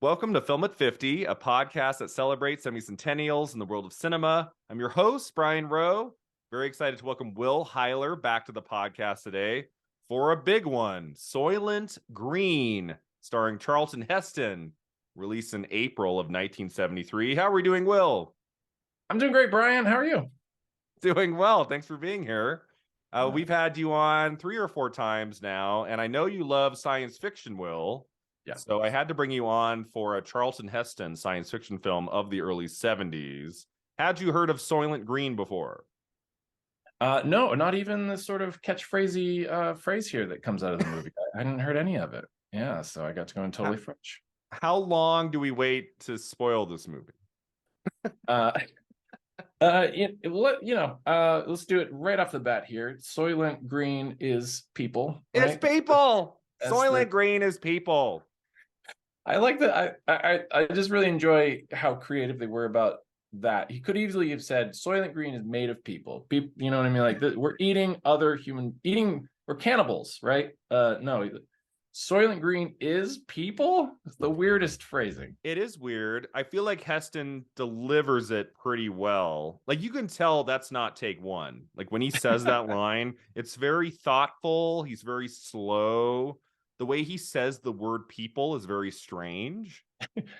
Welcome to Film at 50, a podcast that celebrates semi-centennials in the world of cinema. I'm your host, Brian Rowe. Very excited to welcome Will Hyler back to the podcast today for a big one, Soylent Green, starring Charlton Heston, released in April of 1973. How are we doing, Will? I'm doing great, Brian. How are you? Doing well. Thanks for being here. We've had you on 3 or 4 times now, and I know you love science fiction, Will. Yeah. So I had to bring you on for a Charlton Heston science fiction film of the early 70s. Had you heard of Soylent Green before? No, not even the sort of catchphrasey phrase here that comes out of the movie. I hadn't heard any of it. Yeah, so I got to go in totally fresh. How long do we wait to spoil this movie? Let's do it right off the bat here. Soylent Green is people. It's right? people. Soylent Green is people. I like that. I just really enjoy how creative they were about that. He could easily have said Soylent Green is made of people. You know what I mean? Like we're eating other we're cannibals, right? No, Soylent Green is people. It's the weirdest phrasing. It is weird. I feel like Heston delivers it pretty well. Like you can tell that's not take one. Like when he says that line, it's very thoughtful. He's very slow. The way he says the word people is very strange.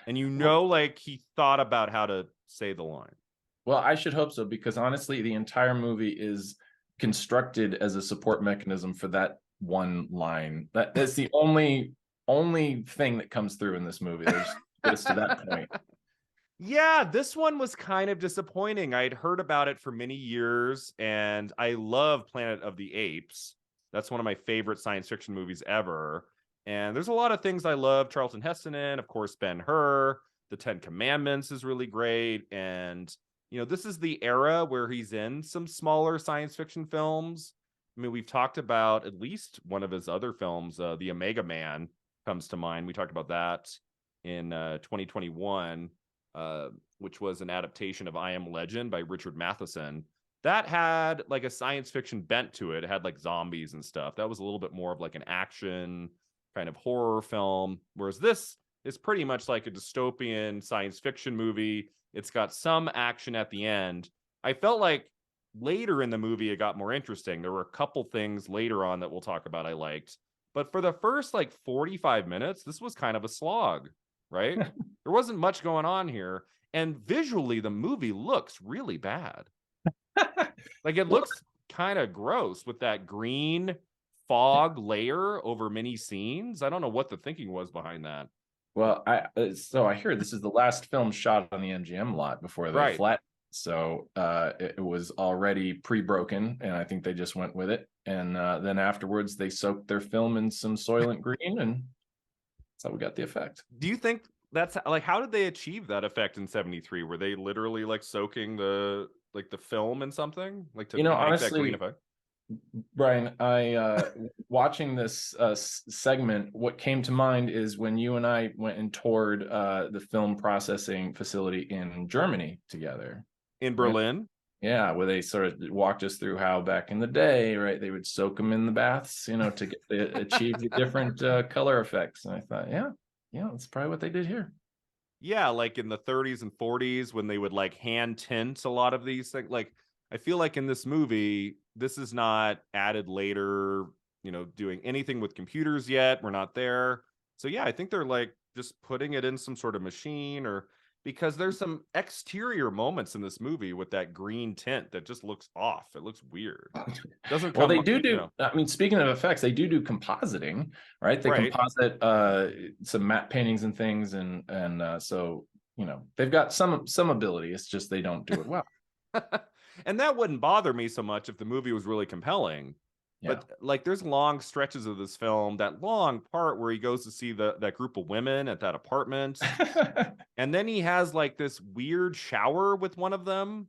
And like he thought about how to say the line. Well, I should hope so, because honestly, the entire movie is constructed as a support mechanism for that one line. That's the only thing that comes through in this movie. There's gets to that point. Yeah, this one was kind of disappointing. I'd heard about it for many years, and I love Planet of the Apes. That's one of my favorite science fiction movies ever. And there's a lot of things I love Charlton Heston in. Of course, Ben-Hur. The Ten Commandments is really great. And, this is the era where he's in some smaller science fiction films. I mean, we've talked about at least one of his other films, The Omega Man comes to mind. We talked about that in 2021, which was an adaptation of I Am Legend by Richard Matheson. That had like a science fiction bent to it. It had like zombies and stuff. That was a little bit more of like an action kind of horror film, whereas this is pretty much like a dystopian science fiction movie. It's got some action at the end. I felt like later in the movie it got more interesting. There were a couple things later on that we'll talk about I liked, but for the first like 45 minutes this was kind of a slog, right? There wasn't much going on here, and visually the movie looks really bad. Like it looks kind of gross with that green fog layer over many scenes. I don't know what the thinking was behind that. Well, I hear this is the last film shot on the MGM lot before they flattened. So it was already pre-broken, and I think they just went with it. And then afterwards, they soaked their film in some Soylent Green, and that's how we got the effect. Do you think that's like, how did they achieve that effect in 73? Were they literally like soaking the film in something like to make honestly, that green effect? Brian, I watching this segment, what came to mind is when you and I went and toured the film processing facility in Germany together. In Berlin? Yeah, where they sort of walked us through how back in the day, right, they would soak them in the baths, to achieve the different color effects. And I thought, yeah, that's probably what they did here. Yeah, like in the 30s and 40s when they would like hand tint a lot of these things. Like I feel like in this movie, this is not added later, doing anything with computers yet. We're not there. So yeah, I think they're like just putting it in some sort of machine, or because there's some exterior moments in this movie with that green tint that just looks off. It looks weird. Doesn't come, well, they do. I mean, speaking of effects, they do compositing, right? They composite some matte paintings and things, and so they've got some ability. It's just they don't do it well. And that wouldn't bother me so much if the movie was really compelling. Yeah. But like there's long stretches of this film, that long part where he goes to see that group of women at that apartment. And then he has like this weird shower with one of them,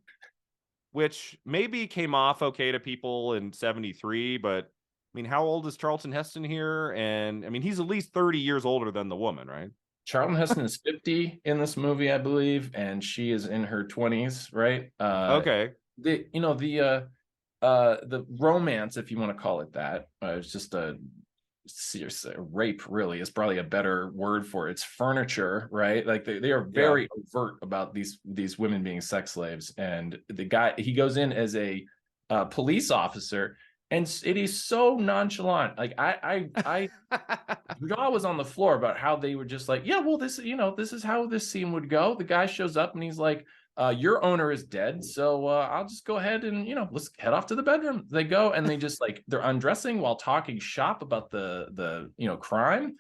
which maybe came off okay to people in 73. But I mean, how old is Charlton Heston here? And I mean, he's at least 30 years older than the woman, right? Charlton Heston is 50 in this movie, I believe, and she is in her 20s, right? Okay. The romance, if you want to call it that, it's just a rape really is probably a better word for it. It's furniture, right? Like they are Yeah. very overt about these women being sex slaves. And the guy, he goes in as a police officer, and it is so nonchalant. Like I jaw was on the floor about how they were just like, yeah, well, this, this is how this scene would go. The guy shows up and he's like, your owner is dead, so I'll just go ahead and let's head off to the bedroom. They go and they just like they're undressing while talking shop about the crime,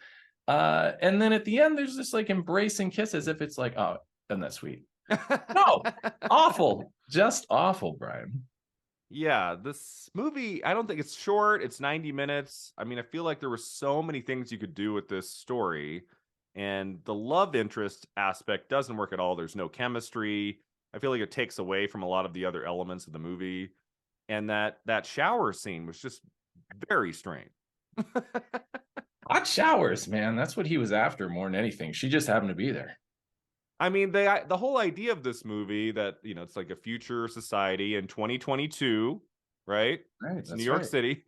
and then at the end there's this like embracing kiss as if it's like, oh, isn't that sweet? No, awful, just awful, Brian. Yeah, this movie, I don't think it's short. It's 90 minutes. I mean, I feel like there were so many things you could do with this story. And the love interest aspect doesn't work at all. There's no chemistry. I feel like it takes away from a lot of the other elements of the movie. And that shower scene was just very strange. Hot showers, man. That's what he was after more than anything. She just happened to be there. I mean, the whole idea of this movie that, it's like a future society in 2022, right? Right. It's New York City.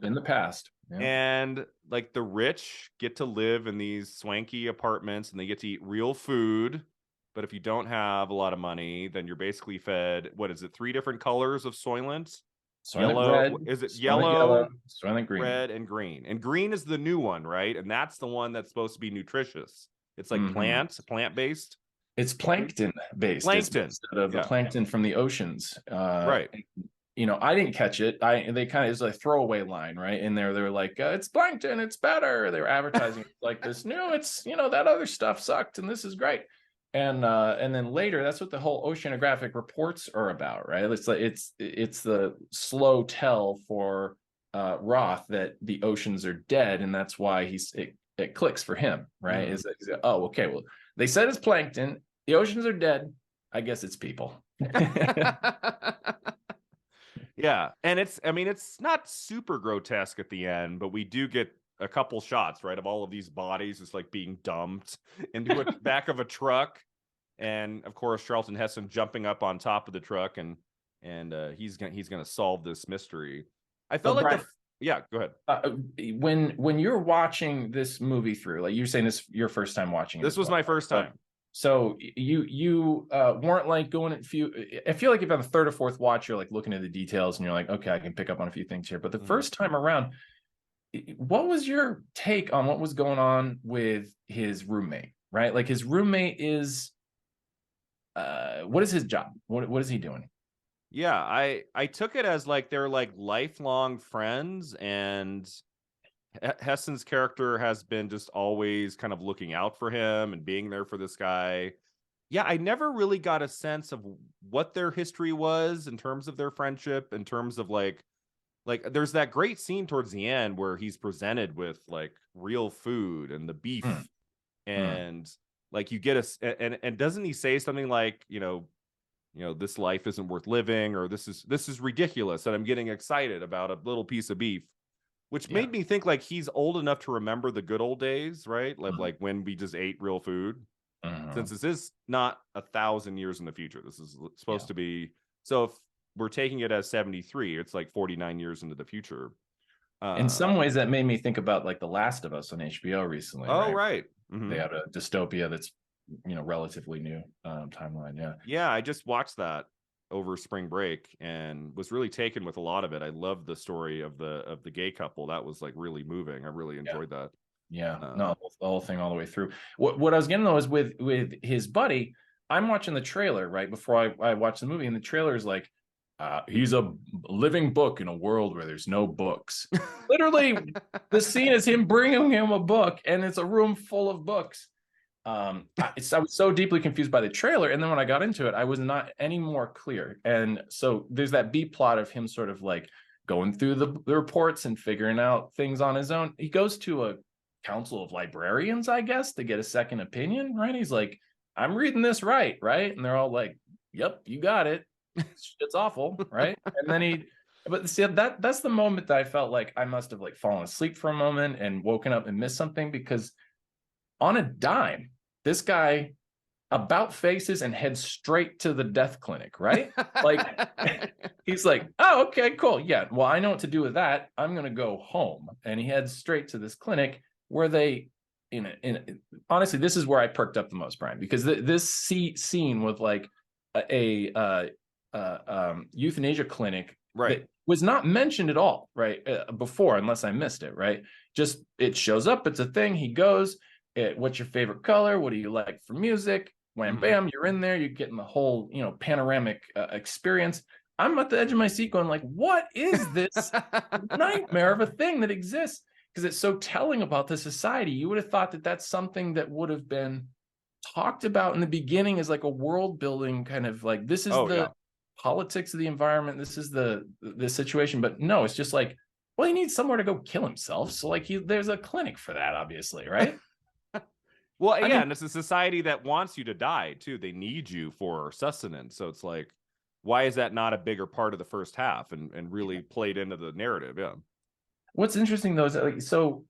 In the past. Yeah. And like the rich get to live in these swanky apartments and they get to eat real food. But if you don't have a lot of money, then you're basically fed, what is it, 3 different colors of Soylent? Yellow, red, is it Soylent yellow, Soylent green, red, and green? And green is the new one, right? And that's the one that's supposed to be nutritious. It's like plant-based. It's plankton based. Plankton instead of the plankton from the oceans. Right. I didn't catch it. They kind of, it's a throwaway line, right? In there, they're like, it's plankton, it's better. They were advertising like this. No, it's that other stuff sucked, and this is great. And then later, that's what the whole oceanographic reports are about, right? It's like it's the slow tell for Roth that the oceans are dead, and that's why it clicks for him, right? Is that, oh, okay, well, they said it's plankton, the oceans are dead, I guess it's people. Yeah, and it's not super grotesque at the end, but we do get a couple shots, right, of all of these bodies just like being dumped into a back of a truck, and of course Charlton Heston jumping up on top of the truck, and he's gonna solve this mystery. I felt like yeah, go ahead. When you're watching this movie through, like you're saying, this your first time watching it. This was my first time. So you weren't like going at I feel like if on the third or fourth watch, you're like looking at the details and you're like, okay, I can pick up on a few things here. But the first time around, what was your take on what was going on with his roommate, right? Like his roommate is, what is his job? What is he doing? Yeah, I took it as like they're like lifelong friends, and Heston's character has been just always kind of looking out for him and being there for this guy. Yeah, I never really got a sense of what their history was in terms of their friendship, in terms of like there's that great scene towards the end where he's presented with like real food and the beef and like you get and doesn't he say something like, this life isn't worth living, or this is ridiculous, and I'm getting excited about a little piece of beef, which made me think like he's old enough to remember the good old days, right? Like when we just ate real food. Since this is not 1,000 years in the future, this is supposed to be. So if we're taking it as 73, it's like 49 years into the future. In some ways, that made me think about like The Last of Us on HBO recently. Oh, right. They had a dystopia that's relatively new timeline. Yeah, I just watched that over spring break and was really taken with a lot of it. I loved the story of the gay couple. That was like really moving. I really enjoyed that. No, the whole thing all the way through. What I was getting though is with his buddy, I'm watching the trailer right before I watch the movie, and the trailer is like, he's a living book in a world where there's no books. Literally, the scene is him bringing him a book, and it's a room full of books. I was so deeply confused by the trailer, and then when I got into it, I was not any more clear. And so there's that B plot of him sort of like going through the reports and figuring out things on his own. He goes to a council of librarians, I guess, to get a second opinion, right? He's like, I'm reading this right? And they're all like, yep, you got it. It's awful, right? And then but see, that's the moment that I felt like I must have like fallen asleep for a moment and woken up and missed something, because on a dime, this guy about faces and head straight to the death clinic, right? Like, he's like, oh, okay, cool. Yeah, well, I know what to do with that. I'm going to go home. And he heads straight to this clinic where they, honestly, this is where I perked up the most, Brian, because this scene with like a euthanasia clinic Right. that was not mentioned at all, right? Before, unless I missed it, right? Just it shows up, it's a thing. He goes, what's your favorite color? What do you like for music? Wham, bam, you're in there. You're getting the whole, panoramic experience. I'm at the edge of my seat going like, what is this nightmare of a thing that exists? Because it's so telling about the society. You would have thought that that's something that would have been talked about in the beginning as like a world building kind of like, this is the politics of the environment. This is the situation. But no, it's just like, well, he needs somewhere to go kill himself. So like there's a clinic for that, obviously, right? Well, I mean, and it's a society that wants you to die too. They need you for sustenance. So it's like, why is that not a bigger part of the first half and really played into the narrative? Yeah. What's interesting though is that, like, so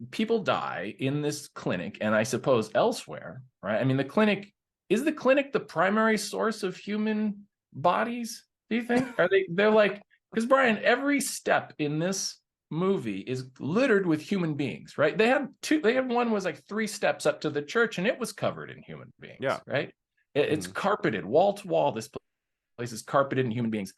people die in this clinic, and I suppose elsewhere, right? I mean, is the clinic the primary source of human bodies? Do you think? They're like, because Brian, every step in this movie is littered with human beings, right? They had one was like 3 steps up to the church, and it was covered in human beings, right? It's carpeted wall to wall. This place is carpeted in human beings.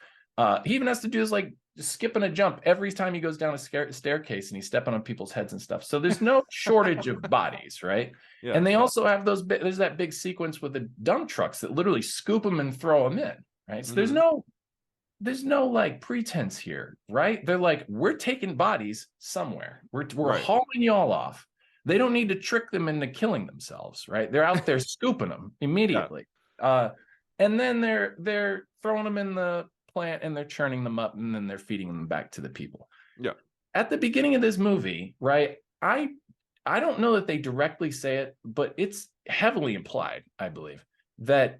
He even has to do this like just skipping a jump every time he goes down a staircase, and he's stepping on people's heads and stuff. So there's no shortage of bodies, right? Yeah. And they also have there's that big sequence with the dump trucks that literally scoop them and throw them in, right? So there's no like pretense here, right? They're like, we're taking bodies somewhere. We're hauling y'all off. They don't need to trick them into killing themselves, right? They're out there scooping them immediately. And then they're throwing them in the plant, and they're churning them up, and then they're feeding them back to the people. Yeah. At the beginning of this movie, right? I don't know that they directly say it, but it's heavily implied, I believe, that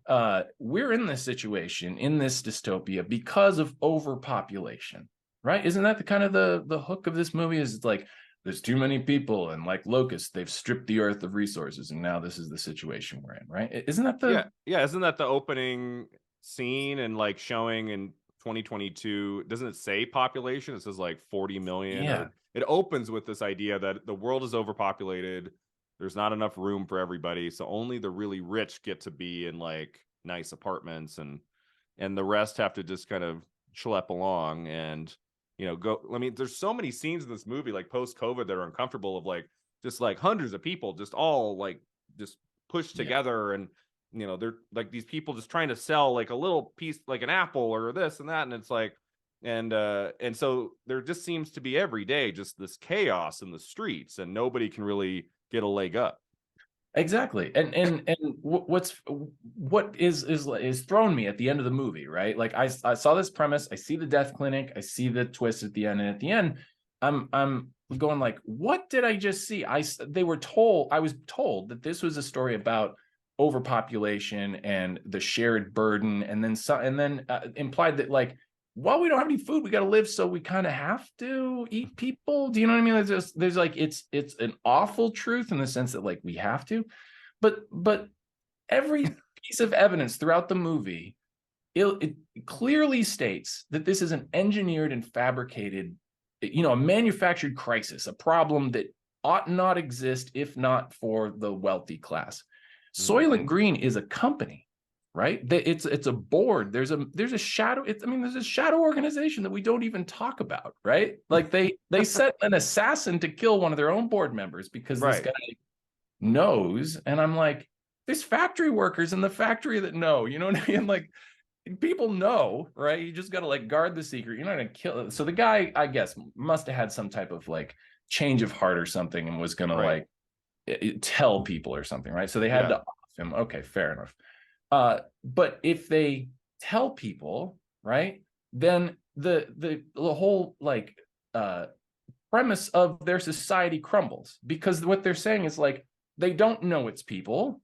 we're in this situation, in this dystopia, because of overpopulation, right? Isn't that the kind of the hook of this movie? Is it's like there's too many people, and like locusts, they've stripped the earth of resources, and now this is the situation we're in, right? Isn't that isn't that the opening scene and like showing in 2022? Doesn't it say population? It says like 40 million. Yeah. It opens with this idea that the world is overpopulated. There's not enough room for everybody, so only the really rich get to be in like nice apartments, and the rest have to just kind of schlep along and go. I mean, there's so many scenes in this movie like post-COVID that are uncomfortable, of like just like hundreds of people just all like just pushed together, and they're like these people just trying to sell like a little piece, like an apple or this and that, and it's like and so there just seems to be every day just this chaos in the streets, and nobody can really get a leg up. Exactly. And what is thrown me at the end of the movie, right? Like I saw this premise, I see the death clinic, I see the twist at the end, and at the end I'm going like, what did I just see? I was told that this was a story about overpopulation and the shared burden, and then implied that like, well, we don't have any food, we got to live, so we kind of have to eat people. Do you know what I mean? There's like it's an awful truth in the sense that like we have to, but every piece of evidence throughout the movie, it clearly states that this is an engineered and fabricated, a manufactured crisis, a problem that ought not exist if not for the wealthy class. Soylent Green is a company, right? It's a board. There's a shadow. There's a shadow organization that we don't even talk about, right? Like they sent an assassin to kill one of their own board members because this guy knows. And I'm like, there's factory workers in the factory that know. You know what I mean? Like people know, right? You just got to like guard the secret. You're not gonna kill it. So the guy, I guess, must have had some type of like change of heart or something, and was gonna like tell people or something, right? So they had to off him. Okay, fair enough. But if they tell people, right, then the whole like premise of their society crumbles, because what they're saying is like they don't know it's people,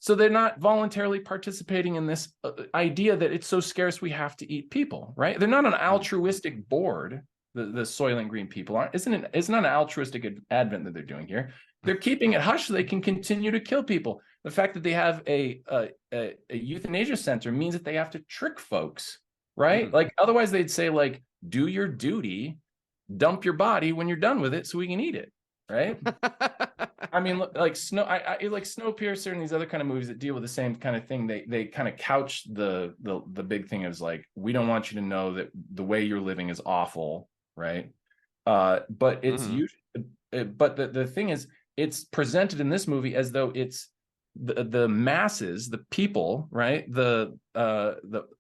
so they're not voluntarily participating in this idea that it's so scarce we have to eat people, right? They're not an altruistic board. The Soylent Green people aren't. It's not an altruistic advent that they're doing here. They're keeping it hush so they can continue to kill people. The fact that they have a euthanasia center means that they have to trick folks, right? Like otherwise they'd say like, do your duty, dump your body when you're done with it so we can eat it, right? I mean, like like Snowpiercer and these other kind of movies that deal with the same kind of thing. They kind of couch the big thing as like, we don't want you to know that the way you're living is awful, right? But it's usually, but the thing is, it's presented in this movie as though it's the masses, the people, right? The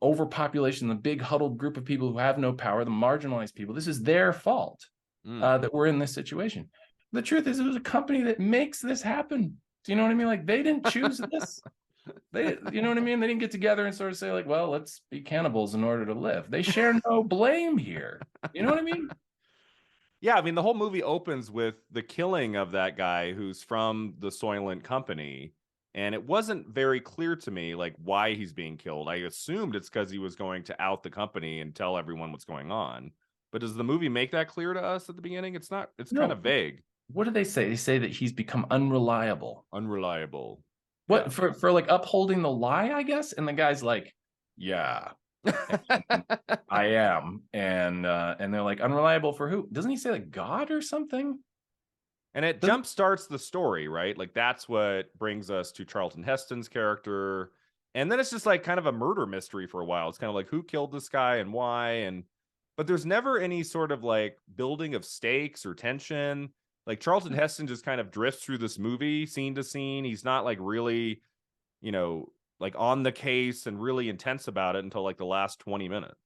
overpopulation, the big huddled group of people who have no power, the marginalized people. This is their fault that we're in this situation. The truth is, it was a company that makes this happen. Do you know what I mean? Like they didn't choose this. You know what I mean? They didn't get together and sort of say like, well, let's be cannibals in order to live. They share no blame here. You know what I mean? Yeah, I mean, the whole movie opens with the killing of that guy who's from the Soylent company. And it wasn't very clear to me, like, why he's being killed. I assumed it's because he was going to out the company and tell everyone what's going on. But does the movie make that clear to us at the beginning? It's not, it's kind of vague. What do they say? They say that he's become unreliable. Unreliable. What, for like upholding the lie, I guess? And the guy's like, yeah, I am. And they're like, unreliable for who? Doesn't he say like God or something? And it jump starts the story, right? Like that's what brings us to Charlton Heston's character. And then it's just like kind of a murder mystery for a while. It's kind of like who killed this guy and why. But there's never any sort of like building of stakes or tension. Like Charlton Heston just kind of drifts through this movie scene to scene. He's not like really, you know, like on the case and really intense about it until like the last 20 minutes.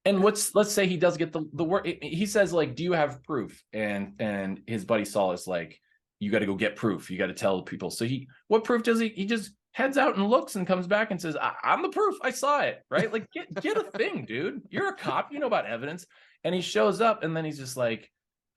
And let's say he does get the work. He says like, do you have proof? And his buddy Saul is like, you got to go get proof. You got to tell people. So what proof does he just heads out and looks and comes back and says, I'm the proof. I saw it. Right. Like get a thing, dude. You're a cop. You know about evidence. And he shows up and then he's just like,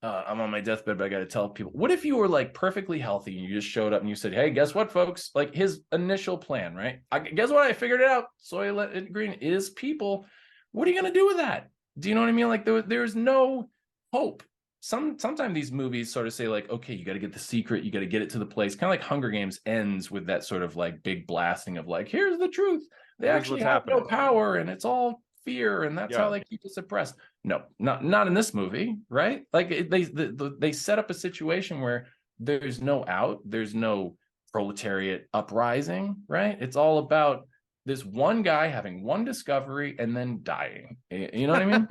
I'm on my deathbed, but I got to tell people. What if you were like perfectly healthy and you just showed up and you said, hey, guess what, folks? Like his initial plan, right? Guess what? I figured it out. Soylent Green is people. What are you going to do with that? Do you know what I mean? Like there's no hope. Sometimes these movies sort of say like, okay, you got to get the secret. You got to get it to the place. Kind of like Hunger Games ends with that sort of like big blasting of like, here's the truth. They actually have no power and it's all fear. And that's how they keep it suppressed. No, not in this movie, right? Like they set up a situation where there's no out. There's no proletariat uprising, right? It's all about this one guy having one discovery and then dying. You know what I mean?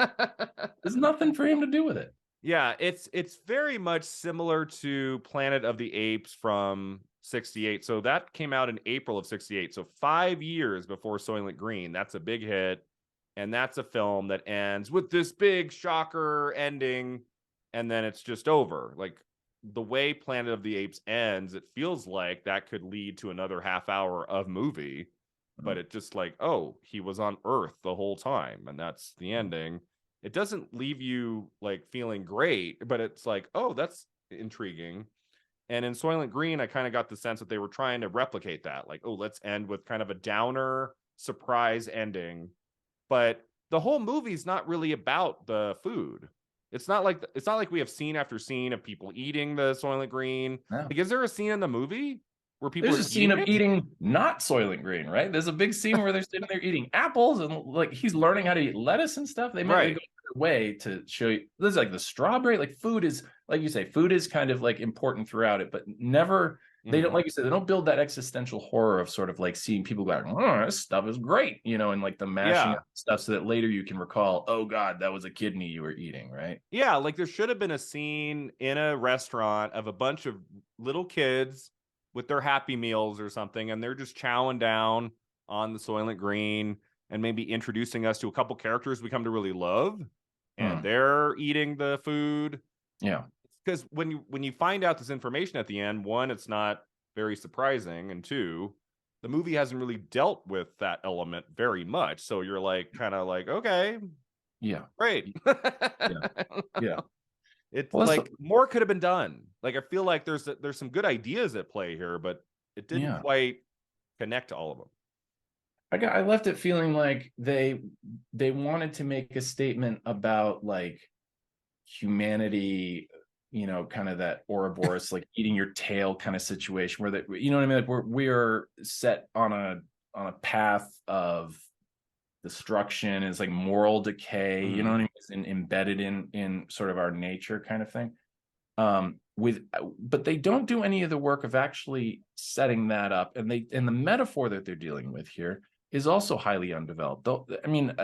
There's nothing for him to do with it. Yeah, it's very much similar to Planet of the Apes from 68. So that came out in April of 68. So 5 years before Soylent Green. That's a big hit. And that's a film that ends with this big shocker ending. And then it's just over. Like the way Planet of the Apes ends, it feels like that could lead to another half hour of movie. But it just like, oh, he was on Earth the whole time. And that's the ending. It doesn't leave you like feeling great, but it's like, oh, that's intriguing. And in Soylent Green, I kind of got the sense that they were trying to replicate that. Like, oh, let's end with kind of a downer surprise ending. But the whole movie's not really about the food. It's not like we have scene after scene of people eating the Soylent Green. No. Like, is there a scene in the movie where people there's a scene of eating not Soylent Green, right? There's a big scene where they're sitting there eating apples and like he's learning how to eat lettuce and stuff. They might go their way to show you. There's like the strawberry, like food is, like you say, food is kind of like important throughout it, but never they don't, like you said, they don't build that existential horror of sort of like seeing people going, oh, this stuff is great, you know, and like the mashing up stuff so that later you can recall, oh God, that was a kidney you were eating, right? Yeah, like there should have been a scene in a restaurant of a bunch of little kids with their Happy Meals or something, and they're just chowing down on the Soylent Green and maybe introducing us to a couple characters we come to really love, and they're eating the food. Yeah. Because when you find out this information at the end, one, it's not very surprising, and two, the movie hasn't really dealt with that element very much. So you're like, kind of like, okay, yeah, great, yeah. It's like more could have been done. Like I feel like there's some good ideas at play here, but it didn't quite connect to all of them. I left it feeling like they wanted to make a statement about like humanity kind of that Ouroboros, like eating your tail kind of situation where that, you know what I mean? Like we are set on a path of destruction, is like moral decay, you know what I mean? It's embedded in sort of our nature kind of thing. But they don't do any of the work of actually setting that up, and the metaphor that they're dealing with here is also highly undeveloped. Though, I mean,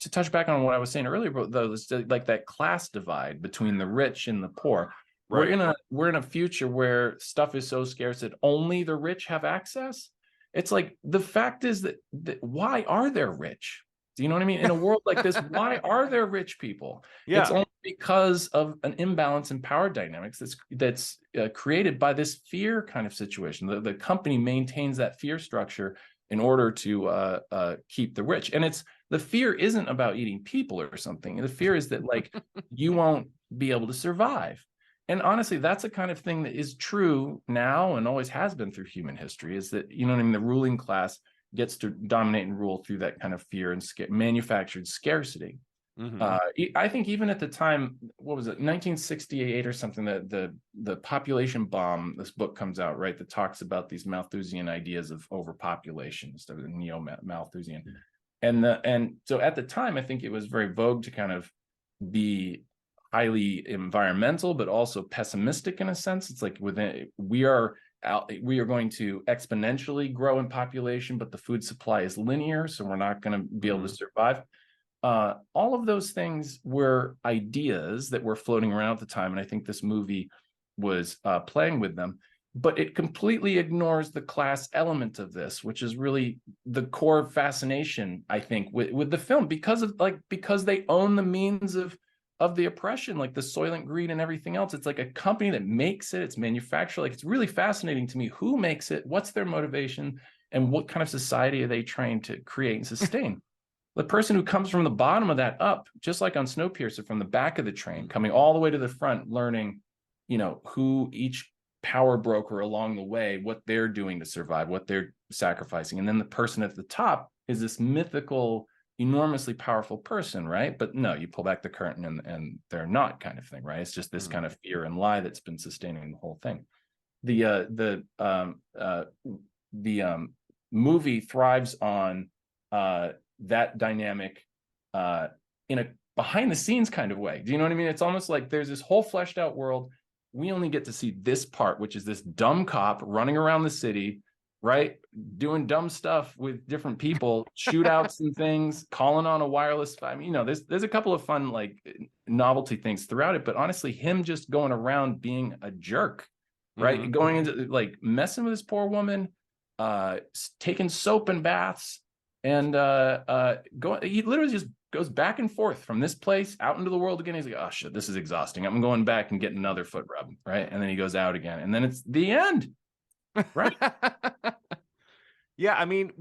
to touch back on what I was saying earlier about those, like that class divide between the rich and the poor. Right. We're in a future where stuff is so scarce that only the rich have access. It's like, the fact is that why are there rich? Do you know what I mean? In a world like this, why are there rich people? Yeah. It's only because of an imbalance in power dynamics that's created by this fear kind of situation. The company maintains that fear structure in order to keep the rich. And the fear isn't about eating people or something. The fear is that, like, you won't be able to survive. And honestly, that's the kind of thing that is true now and always has been through human history, is that, you know what I mean, the ruling class gets to dominate and rule through that kind of fear and manufactured scarcity. I think even at the time, what was it, 1968 or something, that the population bomb, this book comes out, right, that talks about these Malthusian ideas of overpopulation, instead of the neo-Malthusian. And so at the time, I think it was very vogue to kind of be highly environmental, but also pessimistic in a sense. It's like, we are going to exponentially grow in population, but the food supply is linear, so we're not going to be able to survive. All of those things were ideas that were floating around at the time, and I think this movie was playing with them. But it completely ignores the class element of this, which is really the core fascination, I think, with the film, because they own the means of the oppression, like the Soylent Green and everything else. It's like a company that makes it, it's manufactured. Like, it's really fascinating to me who makes it, what's their motivation, and what kind of society are they trying to create and sustain. The person who comes from the bottom of that up, just like on Snowpiercer, from the back of the train, coming all the way to the front, learning, who each power broker along the way, what they're doing to survive, what they're sacrificing. And then the person at the top is this mythical, enormously powerful person, right? But no, you pull back the curtain and they're not, kind of thing, right? It's just this kind of fear and lie that's been sustaining the whole thing. The movie thrives on that dynamic in a behind the scenes kind of way. Do you know what I mean? It's almost like there's this whole fleshed out world. We only get to see this part, which is this dumb cop running around the city, right, doing dumb stuff with different people, shootouts and things, calling on a wireless. I mean, there's a couple of fun, like, novelty things throughout it, but honestly, him just going around being a jerk, right, going into, like, messing with this poor woman, taking soap and baths, and he literally just goes back and forth from this place out into the world again. He's like, oh shit, this is exhausting, I'm going back and getting another foot rub, right? And then he goes out again, and then it's the end. Right. Yeah, I mean,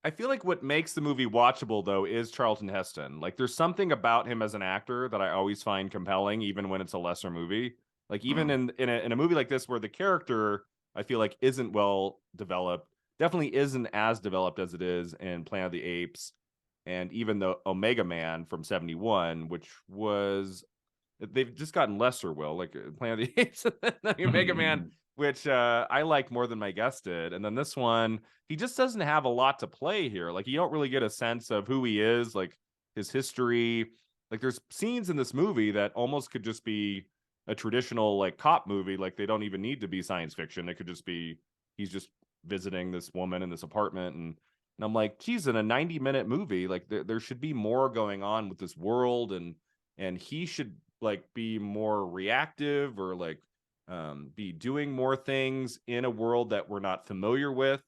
I feel like what makes the movie watchable, though, is Charlton Heston. Like, there's something about him as an actor that I always find compelling, even when it's a lesser movie. Like, even in a movie like this, where the character, I feel like, isn't well developed, definitely isn't as developed as it is in Planet of the Apes, and even the Omega Man from '71, which was, they've just gotten lesser, like Planet of the Apes and the Omega Man, which I like more than my guest did. And then this one, he just doesn't have a lot to play here. Like, you don't really get a sense of who he is, like his history. Like, there's scenes in this movie that almost could just be a traditional, like, cop movie. Like, they don't even need to be science fiction. It could just be, he's just visiting this woman in this apartment. And I'm like, geez, in a 90-minute movie, like, there should be more going on with this world. And he should, like, be more reactive, or like, be doing more things in a world that we're not familiar with.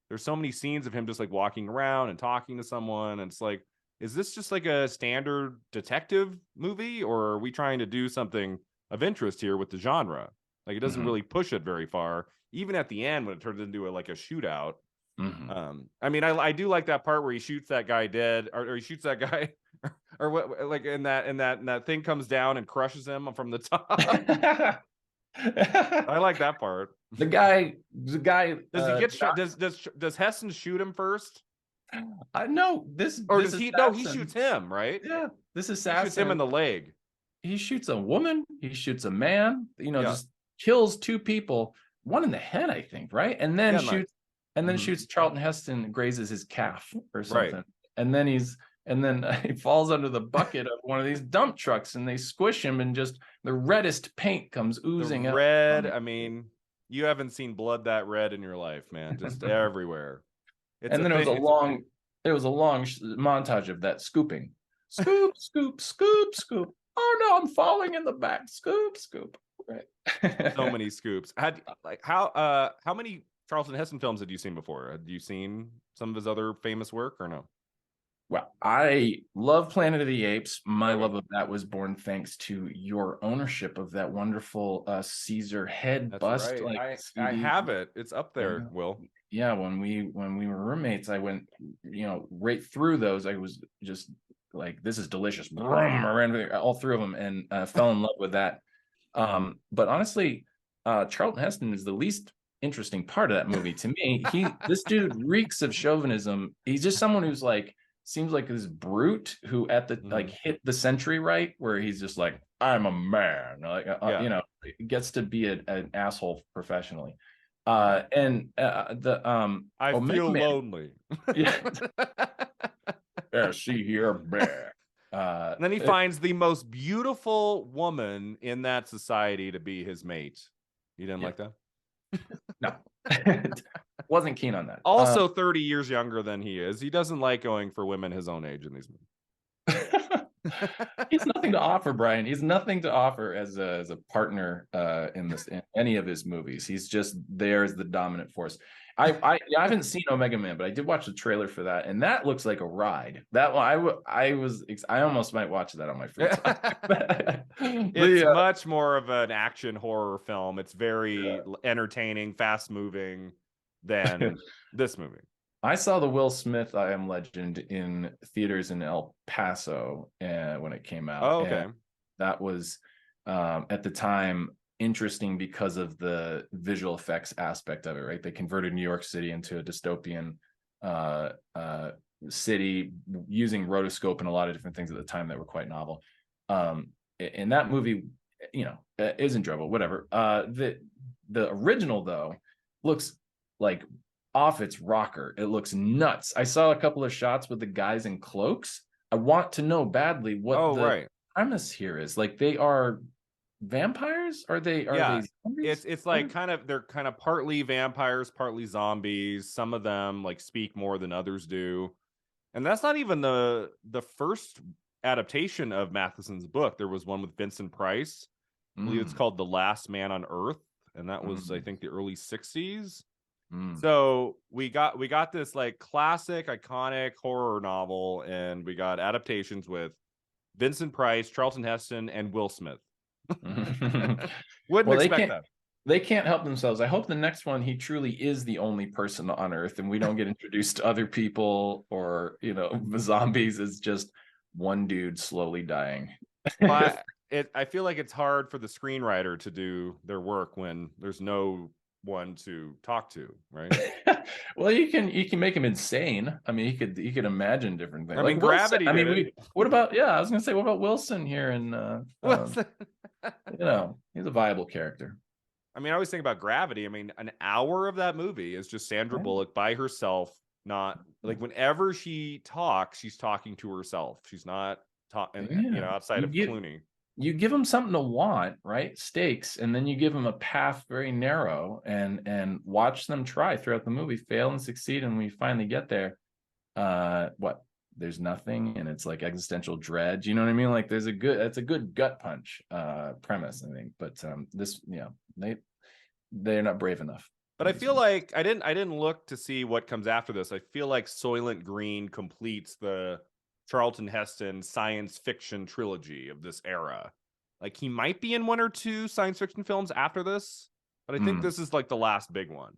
There's so many scenes of him just, like, walking around and talking to someone, and it's like, is this just like a standard detective movie, or are we trying to do something of interest here with the genre? Like, it doesn't really push it very far, even at the end when it turns into a shootout. I mean, I do like that part where he shoots that guy dead, or he shoots that guy or what, like, and that thing comes down and crushes him from the top. I like that part. The guy. Does he get does Heston shoot him first? No, this Or does he? No, he shoots him, right? Yeah, this assassin shoots him in the leg. he shoots a woman, he shoots a man, Yeah. just kills two people, one in the head, I think, right? And then Yeah, nice. shoots Charlton Heston, grazes his calf or Right. something. And then he falls under the bucket of one of these dump trucks, and they squish him, and just the reddest paint comes The oozing out red, from I mean, you haven't seen blood that red in your life, man. Just him. everywhere. It's And a then thing. it was a long montage of that scooping. Scoop, scoop, scoop, scoop. Oh no, I'm falling in the back. Scoop, scoop. Right. So many scoops. How many Charlton Heston films had you seen before? Had you seen some of his other famous work or no? Well, I love Planet of the Apes. My Okay. love of that was born thanks to your ownership of that wonderful Caesar head That's bust right. like I CD. have it. It's up Yeah. there, Will. Yeah, when we were roommates, I went, right through those. I was just like, this is delicious. Brum, I ran all through them and fell in love with that. But honestly, Charlton Heston is the least interesting part of that movie to me. This dude reeks of chauvinism. He's just someone who's like, seems like this brute who at the like hit the century right, where he's just like, I'm a man, like Yeah. gets to be an asshole professionally. Mhm. And the I Omega feel Man, lonely. yeah, yeah, see here, bear. And then he finds the most beautiful woman in that society to be his mate. You didn't Yeah, like that? no, wasn't keen on that. Also 30 years younger than he is. He doesn't like going for women his own age in these movies. He's nothing to offer, Brian. He's nothing to offer as a partner in any of his movies. He's just there as the dominant force. I haven't seen Omega Man, but I did watch the trailer for that, and that looks like a ride. That one, I almost might watch that on my free time. It's much more of an action horror film. It's very entertaining, fast moving than this movie. I saw the Will Smith I Am Legend in theaters in El Paso when it came out. Oh, okay. And that was at the time interesting because of the visual effects aspect of it, right? They converted New York City into a dystopian city using rotoscope and a lot of different things at the time that were quite novel. And that movie, is enjoyable, whatever. The original, though, looks like off its rocker. It looks nuts. I saw a couple of shots with the guys in cloaks. I want to know badly what the premise here is. Like, they are vampires? Are they zombies? It's like they're kind of partly vampires, partly zombies. Some of them like speak more than others do. And that's not even the first adaptation of Matheson's book. There was one with Vincent Price. I believe it's called The Last Man on Earth, and that was I think the early 60s. So we got this like classic, iconic horror novel, and we got adaptations with Vincent Price, Charlton Heston, and Will Smith. Wouldn't expect that. They can't help themselves. I hope the next one he truly is the only person on Earth, and we don't get introduced to other people or zombies. Is just one dude slowly dying. I feel like it's hard for the screenwriter to do their work when there's no one to talk to, right? Well, you can make him insane. I mean, he could imagine different things. I mean, Gravity. What about I was gonna say, what about Wilson here? And he's a viable character. I mean, I always think about Gravity. I mean, an hour of that movie is just Sandra Bullock by herself. Not like whenever she talks, she's talking to herself. She's not talking, outside of Clooney. You give them something to want, right? Stakes, and then you give them a path very narrow and watch them try throughout the movie, fail and succeed, and we finally get there. There's nothing, and it's like existential dread. You know what I mean? Like that's a good gut punch premise, I think. But they're not brave enough. But I feel like I didn't look to see what comes after this. I feel like Soylent Green completes the Charlton Heston science fiction trilogy of this era. Like, he might be in one or two science fiction films after this, but I think this is like the last big one.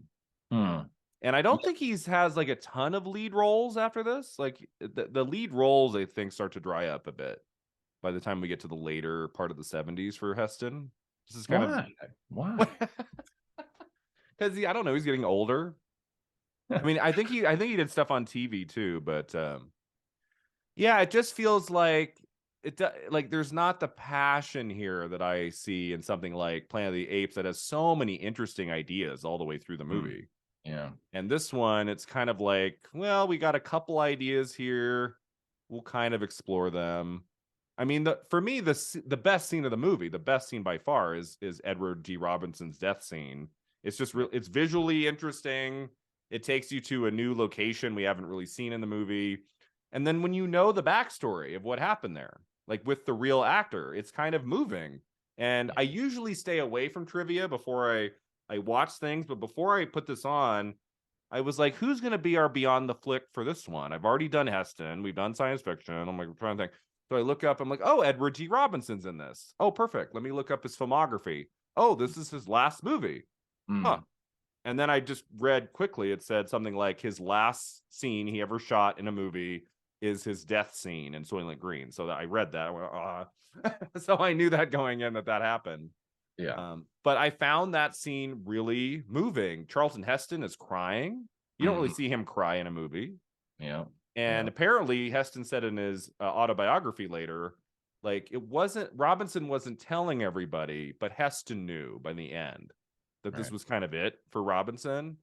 And I don't think has like a ton of lead roles after this. Like the lead roles, I think, start to dry up a bit by the time we get to the later part of the 70s for Heston. This is kind why? Because I don't know, he's getting older. I mean, I think he did stuff on TV too, but yeah, it just feels like like there's not the passion here that I see in something like Planet of the Apes that has so many interesting ideas all the way through the movie. Yeah. And this one, it's kind of like, well, we got a couple ideas here. We'll kind of explore them. I mean, for me, the best scene of the movie, the best scene by far, is Edward G. Robinson's death scene. It's just it's visually interesting. It takes you to a new location we haven't really seen in the movie. And then when you know the backstory of what happened there, like with the real actor, it's kind of moving. And I usually stay away from trivia before I watch things, but before I put this on, I was like, who's going to be our Beyond the Flick for this one? I've already done Heston. We've done science fiction. I'm like, trying to think. So I look up, I'm like, oh, Edward G. Robinson's in this. Oh, perfect. Let me look up his filmography. Oh, this is his last movie. Huh. And then I just read quickly. It said something like his last scene he ever shot in a movie is his death scene in Soylent Green. So that I read that. I went, so I knew that going in that happened. Yeah. But I found that scene really moving. Charlton Heston is crying. You don't really see him cry in a movie. Yeah. And apparently Heston said in his autobiography later, like Robinson wasn't telling everybody, but Heston knew by the end that this was kind of it for Robinson.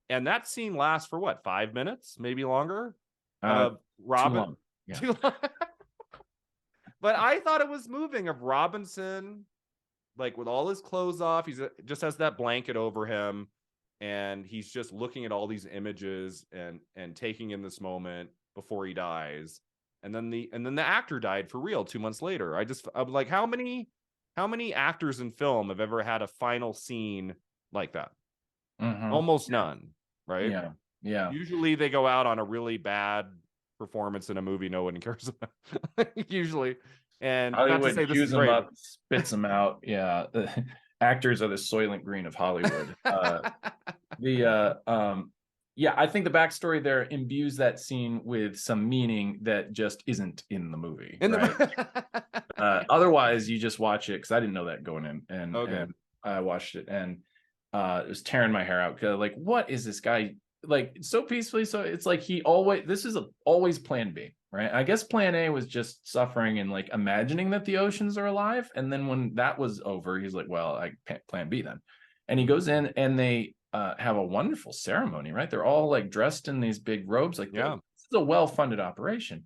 And that scene lasts for what, 5 minutes, maybe longer? Robin, too long. But I thought it was moving of Robinson, like with all his clothes off, he's just has that blanket over him, and he's just looking at all these images and taking in this moment before he dies. And then the actor died for real 2 months later. I'm like, how many actors in film have ever had a final scene like that? Almost none, right? Yeah. Usually they go out on a really bad performance in a movie no one cares about. Usually. And Hollywood not to say this chews is them great. up, spits them out. Yeah. Actors are the Soylent Green of Hollywood. Yeah, I think the backstory there imbues that scene with some meaning that just isn't in the movie. Otherwise, you just watch it, because I didn't know that going in, and I watched it, and it was tearing my hair out, because like, what is this guy like so peacefully? So it's like this is always plan B, right? I guess plan A was just suffering and like imagining that the oceans are alive, and then when that was over, he's like, well, I plan B then, and he goes in, and they have a wonderful ceremony, right? They're all like dressed in these big robes, like this is a well-funded operation.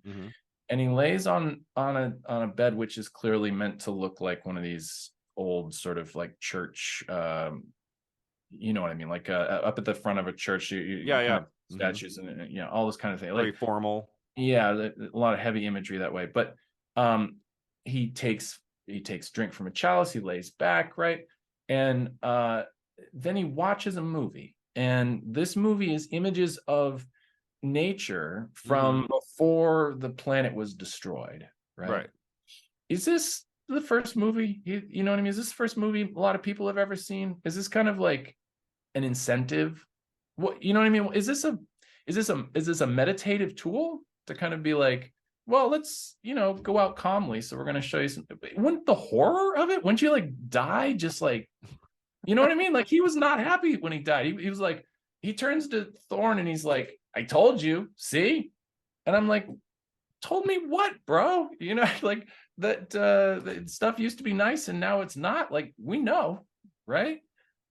And he lays on a bed which is clearly meant to look like one of these old sort of like church, you know what I mean, like up at the front of a church, statues and all this kind of thing, like very formal. A lot of heavy imagery that way. But he takes drink from a chalice, he lays back, right? And then he watches a movie, and this movie is images of nature from before the planet was destroyed, right? Is this the first movie, you know what I mean, is this the first movie a lot of people have ever seen? Is this kind of like an incentive? What, you know what I mean, is this a meditative tool to kind of be like, well, let's go out calmly, so we're going to show you some. Wouldn't the horror of it, wouldn't you like die just like, you know what I mean? Like, he was not happy when he died. He was like, he turns to Thorne and he's like, I told you, see? And I'm like, told me what, bro? Like that stuff used to be nice and now it's not. Like, we know, right?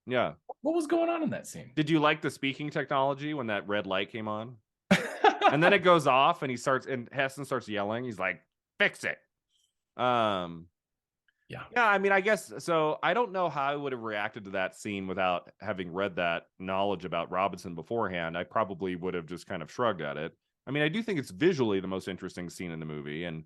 Yeah. What was going on in that scene? Did you like the speaking technology when that red light came on? And then it goes off and Heston starts yelling. He's like, fix it. Yeah, I mean, I guess so. I don't know how I would have reacted to that scene without having read that knowledge about Robinson beforehand. I probably would have just kind of shrugged at it. I mean, I do think it's visually the most interesting scene in the movie, and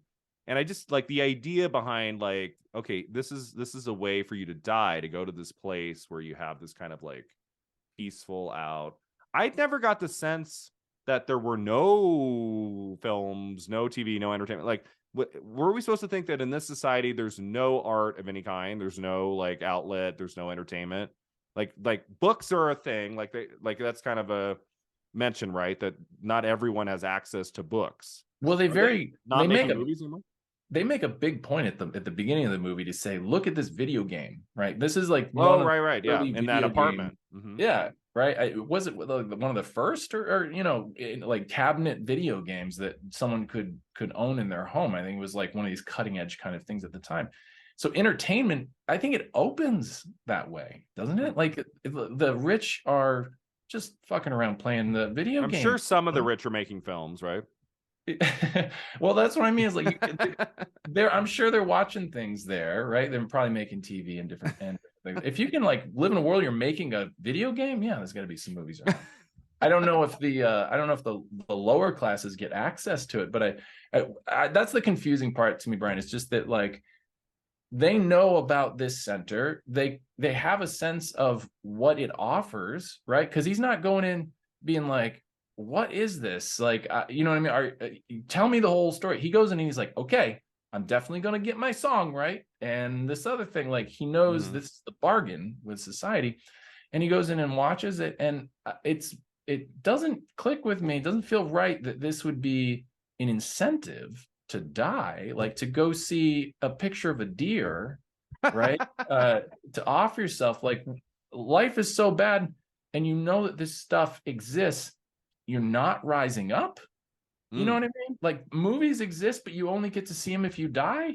I just like the idea behind, like, okay, this is a way for you to die, to go to this place where you have this kind of like peaceful out. I never got the sense that there were no films, no TV, no entertainment. Like, were we supposed to think that in this society there's no art of any kind, there's no like outlet, there's no entertainment? Like books are a thing, like that's kind of a mention, right, that not everyone has access to books. Well, they make movies anymore? They make a big point at the beginning of the movie to say, look at this video game, right? This is like right, yeah, in that apartment. Yeah, right? Was it one of the first, or like cabinet video games that someone could own in their home? I think it was like one of these cutting edge kind of things at the time. So entertainment, I think it opens that way, doesn't it? Like the rich are just fucking around playing the video I'm game. sure some of the rich are making films, right? Well, that's what I mean. Is like I'm sure they're watching things there, right? They're probably making TV and different things. If you can like live in a world you're making a video game, yeah, there's got to be some movies around. I don't know if the lower classes get access to it, but I that's the confusing part to me, Brian. It's just that like they know about this center. They have a sense of what it offers, right? Because he's not going in being like, what is this? Like, you know what I mean? Tell me the whole story. He goes in and he's like, okay, I'm definitely going to get my song right. And this other thing, like he knows this is the bargain with society. And he goes in and watches it. And it doesn't click with me. It doesn't feel right that this would be an incentive to die, like to go see a picture of a deer, right? To off yourself. Like life is so bad. And you know that this stuff exists. You're not rising up. You know what I mean? Like movies exist, but you only get to see them if you die.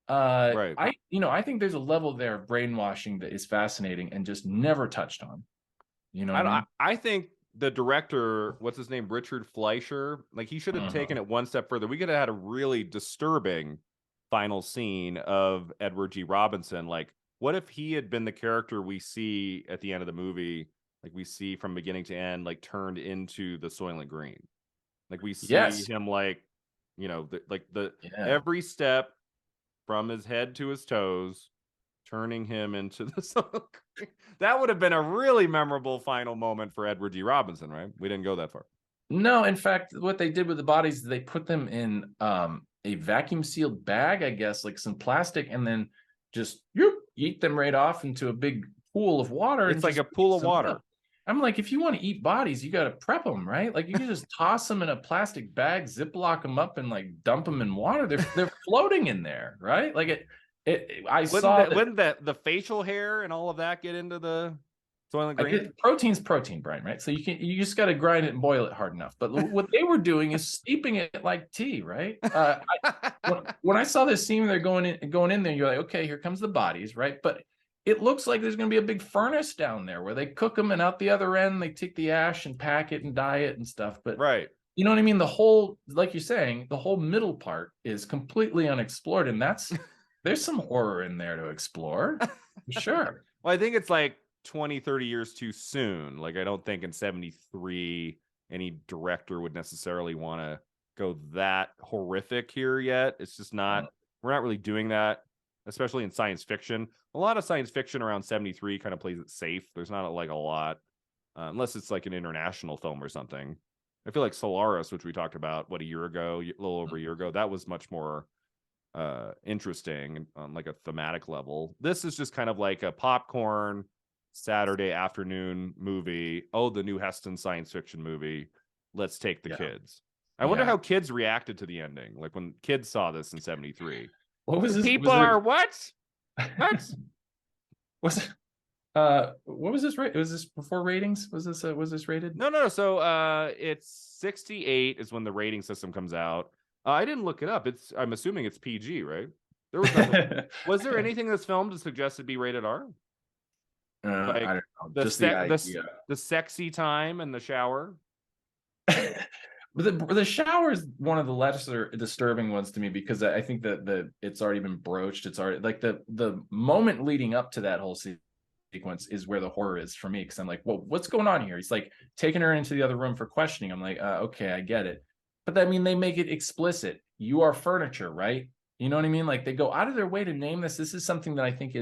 Right. I think there's a level there of brainwashing that is fascinating and just never touched on. You know what I mean? I think the director, what's his name, Richard Fleischer, like he should have taken it one step further. We could have had a really disturbing final scene of Edward G. Robinson. Like, what if he had been the character we see at the end of the movie? Like we see from beginning to end, like turned into the Soylent Green. Like we see him, like, every step from his head to his toes, turning him into the Soylent Green. That would have been a really memorable final moment for Edward G. Robinson, right? We didn't go that far. No, in fact, what they did with the bodies, they put them in a vacuum sealed bag, I guess, like some plastic, and then just eat them right off into a big pool of water. It's like a pool of water. I'm like, if you want to eat bodies, you got to prep them, right? Like you can just toss them in a plastic bag, Ziploc them up, and like dump them in water. They're floating in there, right? Like wouldn't the facial hair and all of that get into the Soylent Green? Protein's protein, Brian, right? So you just got to grind it and boil it hard enough. But what they were doing is steeping it like tea, right? When I saw this scene, they're going in there, you're like, okay, here comes the bodies, right? But it looks like there's going to be a big furnace down there where they cook them, and out the other end they take the ash and pack it and dye it and stuff. But right, you know what I mean? The whole, like you're saying, the whole middle part is completely unexplored, and there's some horror in there to explore, for sure. Well, I think it's like 20, 30 years too soon. Like I don't think in 73 any director would necessarily want to go that horrific here yet. It's just not. We're not really doing that, especially in science fiction. A lot of science fiction around 73 kind of plays it safe. There's not like a lot, unless it's like an international film or something. I feel like Solaris, which we talked about, a year ago, a little over a year ago, that was much more interesting on like a thematic level. This is just kind of like a popcorn Saturday afternoon movie. Oh, the new Heston science fiction movie. Let's take the kids. I wonder how kids reacted to the ending. Like when kids saw this in 73. What was this? People are what? What? What was this? Was this before ratings? Was this rated? No. So it's 68 is when the rating system comes out. I didn't look it up. I'm assuming it's PG, right? There was nothing. Was there anything in this film to suggest it be rated R? I don't know. The sexy time in the shower. The shower is one of the lesser disturbing ones to me, because I think that it's already been broached. It's already like the moment leading up to that whole sequence is where the horror is for me, because I'm like, well, what's going on here? He's like taking her into the other room for questioning. I'm like, okay, I get it. But I mean, they make it explicit. You are furniture, right? You know what I mean? Like they go out of their way to name this. This is something that I think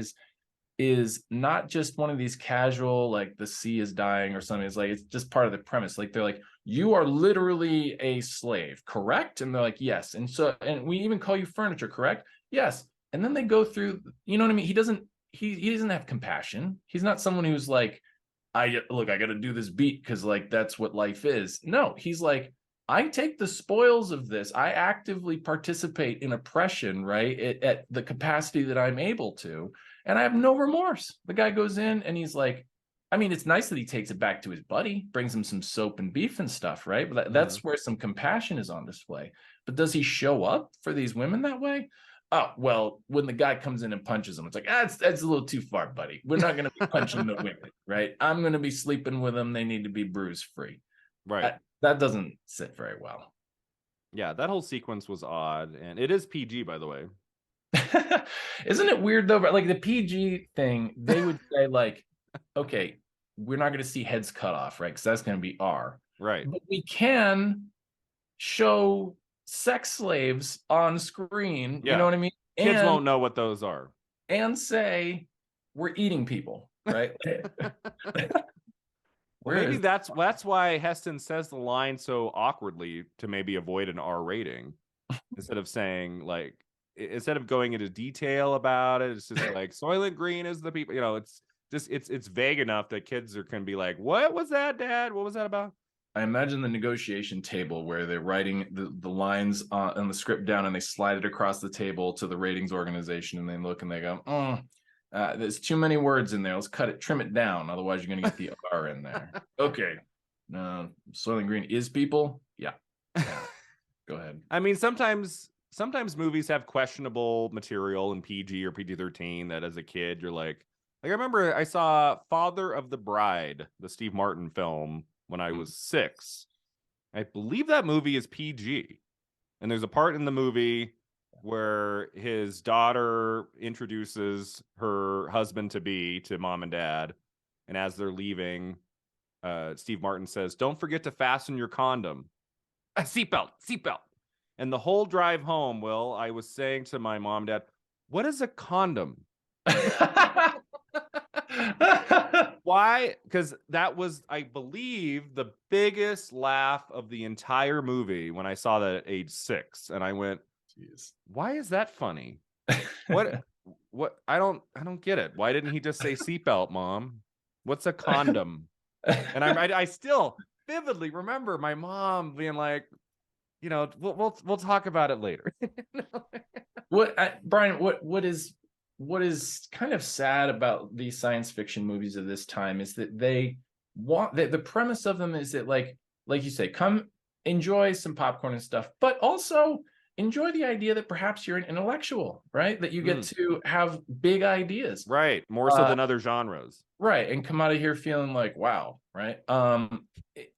is not just one of these casual, like the sea is dying or something. It's like, it's just part of the premise. Like they're like, you are literally a slave, correct? And they're like, yes. And we even call you furniture, correct? Yes. And then they go through, you know what I mean? He doesn't have compassion. He's not someone who's like, I got to do this beat because like that's what life is. No, he's like, I take the spoils of this. I actively participate in oppression, right? At the capacity that I'm able to. And I have no remorse. The guy goes in and he's like, I mean, it's nice that he takes it back to his buddy, brings him some soap and beef and stuff, right? But that's where some compassion is on display. But does he show up for these women that way? Oh, well, when the guy comes in and punches him, it's like, that's a little too far, buddy. We're not going to be punching the women, right? I'm going to be sleeping with them. They need to be bruise free. Right. That doesn't sit very well. Yeah, that whole sequence was odd. And it is PG, by the way. Isn't it weird though? But like the PG thing, they would say like, okay, we're not going to see heads cut off, right? Because that's going to be R. Right. But we can show sex slaves on screen. Yeah. You know what I mean? Kids won't know what those are. And say we're eating people, right? Maybe that's why Heston says the line so awkwardly, to maybe avoid an R rating, instead of saying like, instead of going into detail about it, it's just like Soylent Green is the people. You know, it's just it's vague enough that kids can be like, "What was that, Dad? What was that about?" I imagine the negotiation table where they're writing the lines on the script down and they slide it across the table to the ratings organization, and they look and they go, there's too many words in there. Let's cut it, trim it down. Otherwise, you're going to get the R in there. Okay. Soylent Green is people. Yeah. Go ahead. I mean, sometimes movies have questionable material in PG or PG-13 that as a kid, you're like I remember I saw Father of the Bride, the Steve Martin film, when I was 6. I believe that movie is PG. And there's a part in the movie where his daughter introduces her husband-to-be to mom and dad. And as they're leaving, Steve Martin says, "Don't forget to fasten your condom." Seatbelt. And the whole drive home, Will, I was saying to my mom and dad, "What is a condom?" Why? Because that was, I believe, the biggest laugh of the entire movie when I saw that at age 6. And I went, "Jeez, why is that funny? What I don't get it. Why didn't he just say seatbelt, Mom? What's a condom?" And I still vividly remember my mom being like, you know, we'll talk about it later. Brian, what is kind of sad about these science fiction movies of this time is that they want the premise of them is that like you say, come enjoy some popcorn and stuff, but also enjoy the idea that perhaps you're an intellectual, right? That you get to have big ideas, right? More so than other genres, right? And come out of here feeling like, wow, right?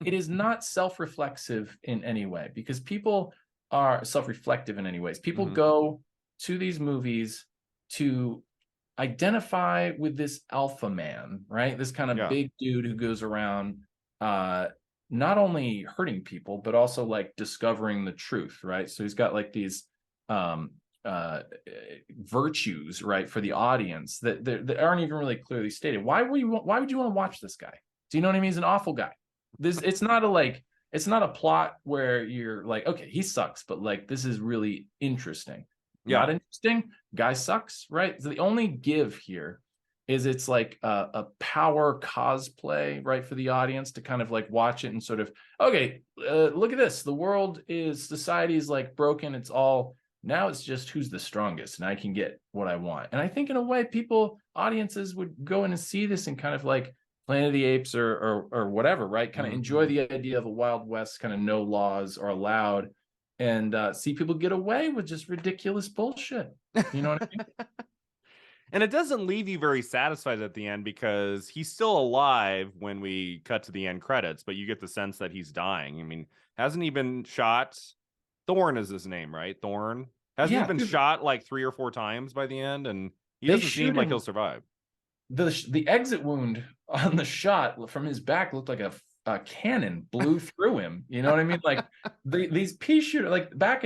It is not self-reflexive in any way, because people are self-reflective in any ways. People go to these movies to identify with this alpha man, right? This kind of big dude who goes around not only hurting people, but also like discovering the truth, right? So he's got like these virtues, right, for the audience that aren't even really clearly stated. Why would you want to watch this guy? Do you know what I mean? He's an awful guy. It's not a plot where you're like, okay, he sucks, but like this is really interesting. Not interesting. Guy sucks, right? So the only give here is it's like a power cosplay, right, for the audience to kind of like watch it and sort of, okay, look at this. The world society is like broken. It's all, now it's just who's the strongest and I can get what I want. And I think in a way audiences would go in and see this and kind of like Planet of the Apes or whatever, right? Kind of enjoy the idea of a Wild West, kind of no laws are allowed, and see people get away with just ridiculous bullshit. You know what I mean? And it doesn't leave you very satisfied at the end, because he's still alive when we cut to the end credits, but you get the sense that he's dying. I mean, hasn't he been shot? Thorne is his name, right? Thorne. Hasn't he been shot like 3 or 4 times by the end? And he doesn't seem like he'll survive. The exit wound on the shot from his back looked like a cannon blew through him. You know what I mean? Like these pea shooter, like back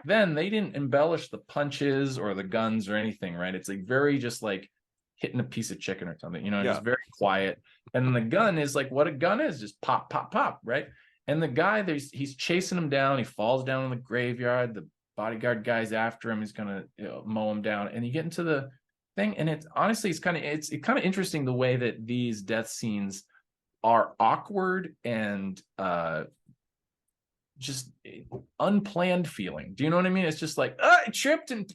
then they didn't embellish the punches or the guns or anything, right? It's like very just like hitting a piece of chicken or something, you know, just very quiet. And then the gun is like what a gun is, just pop, pop, pop, right? And the guy he's chasing him down, he falls down in the graveyard, the bodyguard guy's after him, he's gonna mow him down, and you get into the thing, and it's honestly it's kind of interesting the way that these death scenes are awkward and just unplanned feeling. Do you know what I mean? It's just like I tripped and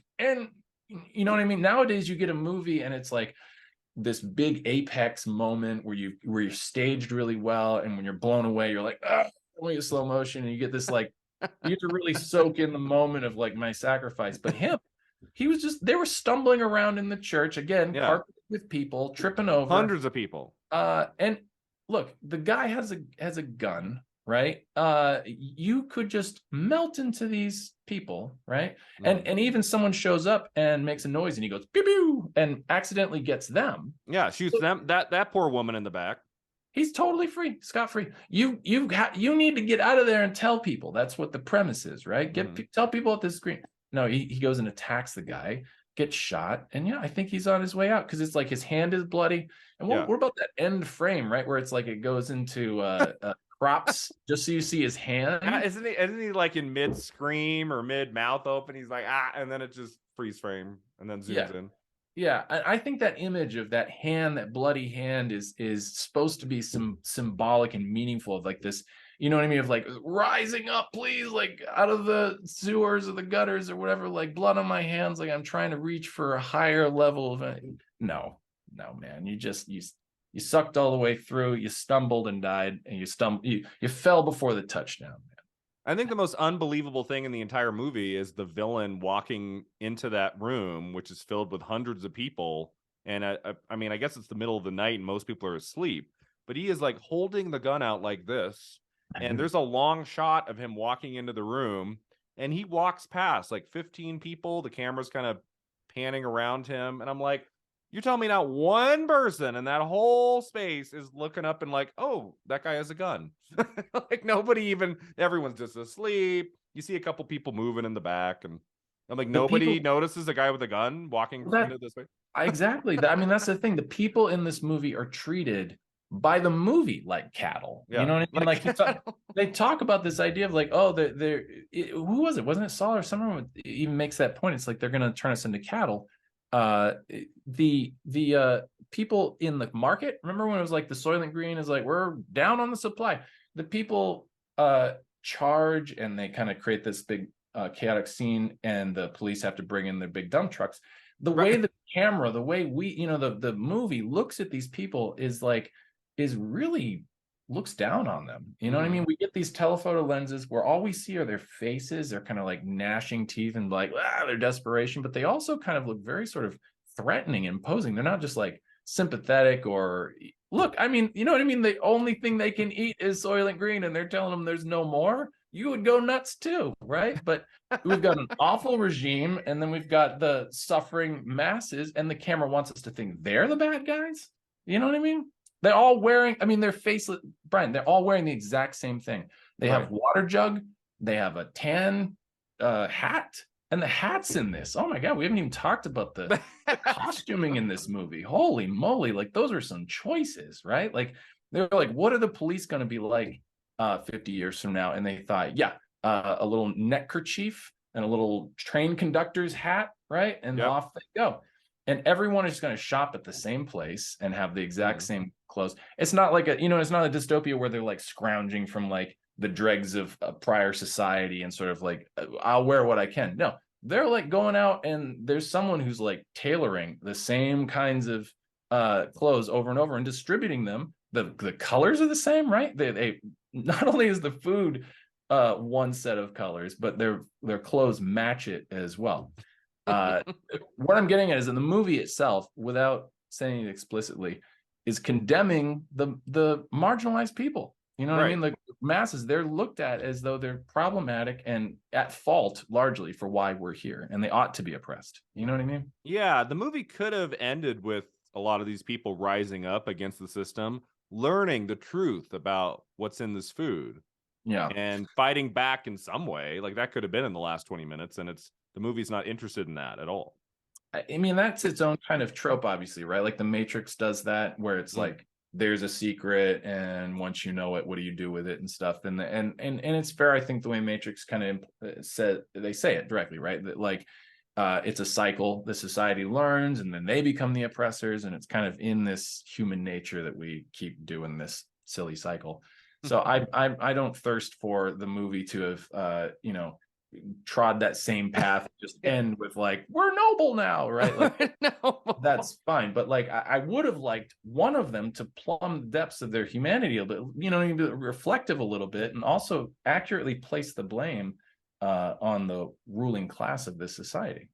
you know what I mean? Nowadays you get a movie and it's like this big apex moment where you're staged really well, and when you're blown away, you're like, ah, only a slow motion, and you get this like you get to really soak in the moment of like my sacrifice. But him, he was just they were stumbling around in the church again, Yeah. carpeted with people, tripping over. Hundreds of people. And look, the guy has a gun, right? You could just melt into these people, right? And even someone shows up and makes a noise, and he goes pew pew and accidentally gets them. Yeah, shoots them. That poor woman in the back. He's totally free, scot-free. You need to get out of there and tell people. That's what the premise is, right? Tell people at this screen. No, he goes and attacks the guy, gets shot, and yeah, I think he's on his way out because it's like his hand is bloody. And what about that end frame, right, where it's like it goes into crops just so you see his hand? Isn't he like in mid scream or mid mouth open? He's like and then it just freeze frame and then zooms in. Yeah, I think that image of that hand, that bloody hand, is supposed to be some symbolic and meaningful of like this, you know what I mean, of like rising up, please, like out of the sewers or the gutters or whatever, like blood on my hands, like I'm trying to reach for a higher level of no, man, you sucked all the way through, you stumbled and died, and you fell before the touchdown. I think the most unbelievable thing in the entire movie is the villain walking into that room, which is filled with hundreds of people. And I mean, I guess it's the middle of the night and most people are asleep, but he is like holding the gun out like this. And there's a long shot of him walking into the room, and he walks past like 15 people. The camera's kind of panning around him. And I'm like, you're telling me not one person in that whole space is looking up and like, oh, that guy has a gun. Like nobody even, everyone's just asleep. You see a couple people moving in the back, and I'm like, nobody notices a guy with a gun walking into this way. Exactly. I mean, that's the thing. The people in this movie are treated by the movie like cattle. Yeah, you know what I mean? Like they talk about this idea of like, oh, who was it? Wasn't it Saul or someone even makes that point? It's like they're going to turn us into cattle. The people in the market, remember when it was like the Soylent Green is like, we're down on the supply. The people charge, and they kind of create this big chaotic scene, and the police have to bring in their big dump trucks. The way the camera, the way the movie looks at these people is really looks down on them. You know what I mean? We get these telephoto lenses where all we see are their faces. They're kind of like gnashing teeth and like their desperation, but they also kind of look very sort of threatening and imposing. They're not just like sympathetic or look, I mean, you know what I mean? The only thing they can eat is Soylent Green, and they're telling them there's no more. You would go nuts too, right? But we've got an awful regime, and then we've got the suffering masses, and the camera wants us to think they're the bad guys. You know what I mean? They're all wearing, I mean, they're faceless, Brian, they're all wearing the exact same thing. They have water jug, they have a tan hat, and the hats in this. Oh my God, we haven't even talked about the costuming in this movie. Holy moly, like those are some choices, right? Like they're like, what are the police going to be like 50 years from now? And they thought, a little neckerchief and a little train conductor's hat, right? And off they go. And everyone is going to shop at the same place and have the exact same clothes. It's not like it's not a dystopia where they're like scrounging from like the dregs of a prior society and sort of like, I'll wear what I can. No, they're like going out, and there's someone who's like tailoring the same kinds of clothes over and over and distributing them. The colors are the same, right? They not only is the food one set of colors, but their clothes match it as well. What I'm getting at is in the movie itself, without saying it explicitly, is condemning the marginalized people. You know what I mean? Like masses, they're looked at as though they're problematic and at fault largely for why we're here, and they ought to be oppressed. You know what I mean? Yeah, the movie could have ended with a lot of these people rising up against the system, learning the truth about what's in this food. Yeah. And fighting back in some way. Like that could have been in the last 20 minutes, and the movie's not interested in that at all. I mean, that's its own kind of trope, obviously, right? Like the Matrix does that, where it's like there's a secret, and once you know it, what do you do with it and stuff? And it's fair, I think, the way Matrix kind of said, they say it directly, right? That like it's a cycle. The society learns, and then they become the oppressors, and it's kind of in this human nature that we keep doing this silly cycle. So I don't thirst for the movie to have trod that same path, just end with like, we're noble now, right? Like No. that's fine. But like I would have liked one of them to plumb the depths of their humanity a bit, be reflective a little bit, and also accurately place the blame on the ruling class of this society.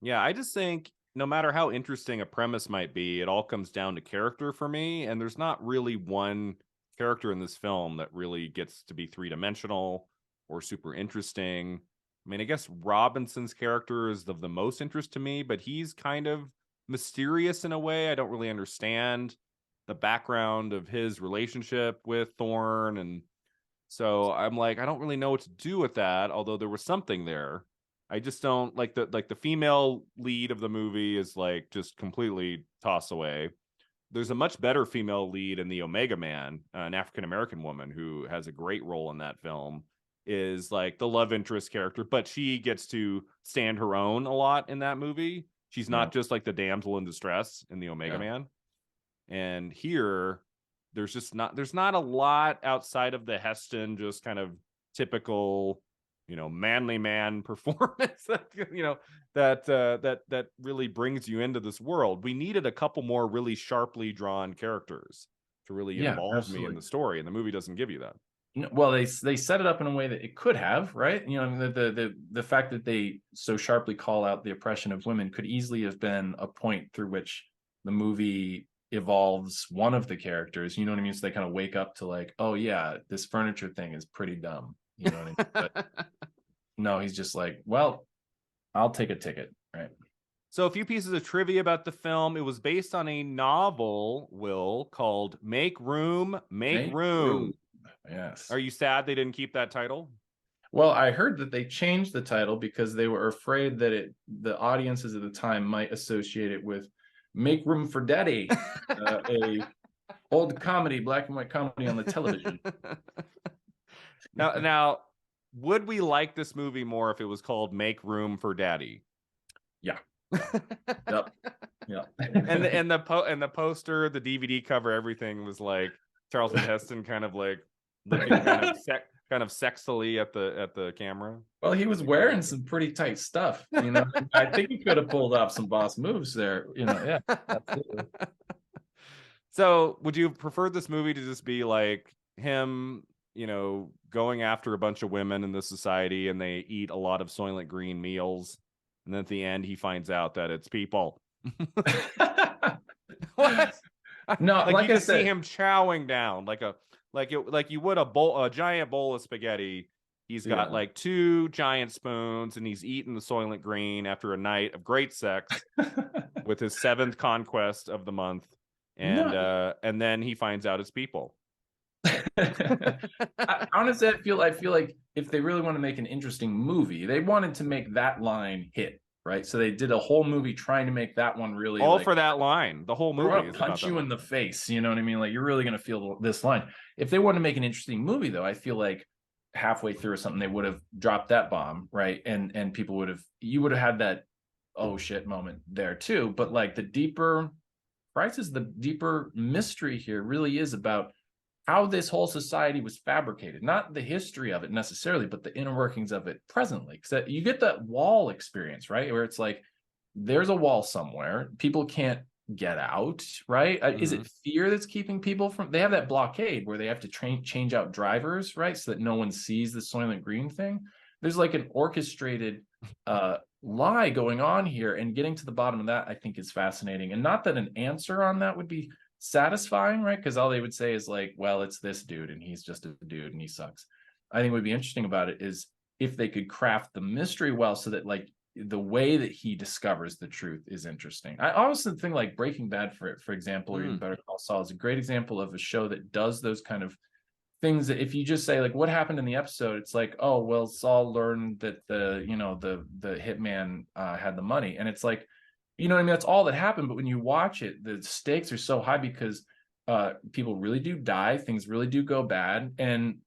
Yeah, I just think no matter how interesting a premise might be, it all comes down to character for me. And there's not really one character in this film that really gets to be three-dimensional or super interesting. I mean, I guess Robinson's character is of the most interest to me, but he's kind of mysterious in a way. I don't really understand the background of his relationship with Thorne. And so I'm like, I don't really know what to do with that, although there was something there. I just don't like the female lead of the movie is like just completely toss away. There's a much better female lead in the Omega Man, an African American woman who has a great role in that film, is like the love interest character, but she gets to stand her own a lot in that movie. She's not just like the damsel in distress in the Omega Man. And here there's not a lot outside of the Heston just kind of typical manly man performance that that really brings you into this world. We needed a couple more really sharply drawn characters to really involve me in the story, and the movie doesn't give you that. Well, they set it up in a way that it could have, right? The fact that they so sharply call out the oppression of women could easily have been a point through which the movie evolves one of the characters. You know what I mean? So they kind of wake up to like, oh yeah, this furniture thing is pretty dumb. You know what I mean? But no, he's just like, well, I'll take a ticket, right? So a few pieces of trivia about the film. It was based on a novel, Will, called Make Room, Make Room. Yes. Are you sad they didn't keep that title? Well, I heard that they changed the title because they were afraid that the audiences at the time might associate it with Make Room for Daddy, a old comedy, black and white comedy on the television. Now, would we like this movie more if it was called Make Room for Daddy? Yeah. Yep. Yeah. And the poster, the DVD cover, everything was like Charlton Heston kind of like looking kind of sexily at the camera. Well, he was wearing some pretty tight stuff, I think he could have pulled off some boss moves there, yeah, absolutely. So would you prefer this movie to just be like him, going after a bunch of women in this society, and they eat a lot of Soylent Green meals, and then at the end he finds out that it's people? What? No, like you just see him chowing down like you would a giant bowl of spaghetti. He's got like 2 giant spoons, and he's eating the Soylent Green after a night of great sex with his 7th conquest of the month, and then he finds out it's people. Honestly, I feel like if they really want to make an interesting movie, they wanted to make that line hit, right? So they did a whole movie trying to make that one really for that line. The whole movie is punch you in the face. You know what I mean? Like you're really going to feel this line. If they wanted to make an interesting movie, though, I feel like halfway through or something, they would have dropped that bomb, right? And people you would have had that oh shit moment there too. But like the deeper mystery here really is about how this whole society was fabricated, not the history of it necessarily, but the inner workings of it presently. Because you get that wall experience, right? Where it's like, there's a wall somewhere. People can't get out, right? Is it fear that's keeping people from, they have that blockade where they have to change out drivers, right? So that no one sees the Soylent Green thing. There's like an orchestrated lie going on here, and getting to the bottom of that, I think, is fascinating. And not that an answer on that would be satisfying, right? Because all they would say is like, well, it's this dude and he's just a dude and he sucks. I think what would be interesting about it is if they could craft the mystery well, so that like the way that he discovers the truth is interesting. I also think like Breaking Bad, for example, or even Better Call Saul, is a great example of a show that does those kind of things that if you just say like what happened in the episode, it's like, oh well, Saul learned that the hitman had the money, and it's like, you know what I mean? That's all that happened. But when you watch it, the stakes are so high because people really do die. Things really do go bad. And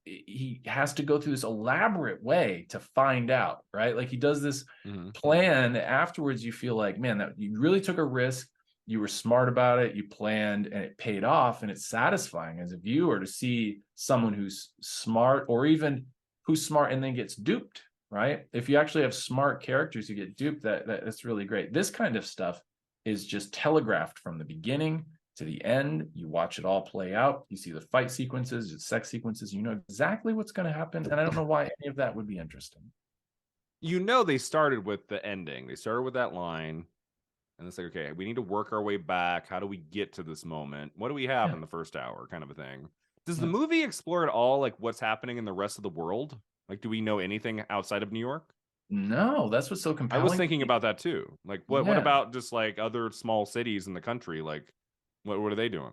he has to go through this elaborate way to find out, right? Like he does this plan that afterwards you feel like, man, that you really took a risk. You were smart about it. You planned and it paid off. And it's satisfying as a viewer to see someone who's smart, or even who's smart and then gets duped, right? If you actually have smart characters who get duped, that's really great. This kind of stuff is just telegraphed from the beginning to the end. You watch it all play out. You see the fight sequences, the sex sequences. You know exactly what's going to happen, and I don't know why any of that would be interesting. You know, they started with the ending. They started with that line, and it's like, okay, we need to work our way back. How do we get to this moment? What do we have in the first hour, kind of a thing? Does the movie explore at all, like, what's happening in the rest of the world? Like, do we know anything outside of New York? No, that's what's so I compelling. was thinking about that too. Like, what about just like other small cities in the country? Like, what are they doing?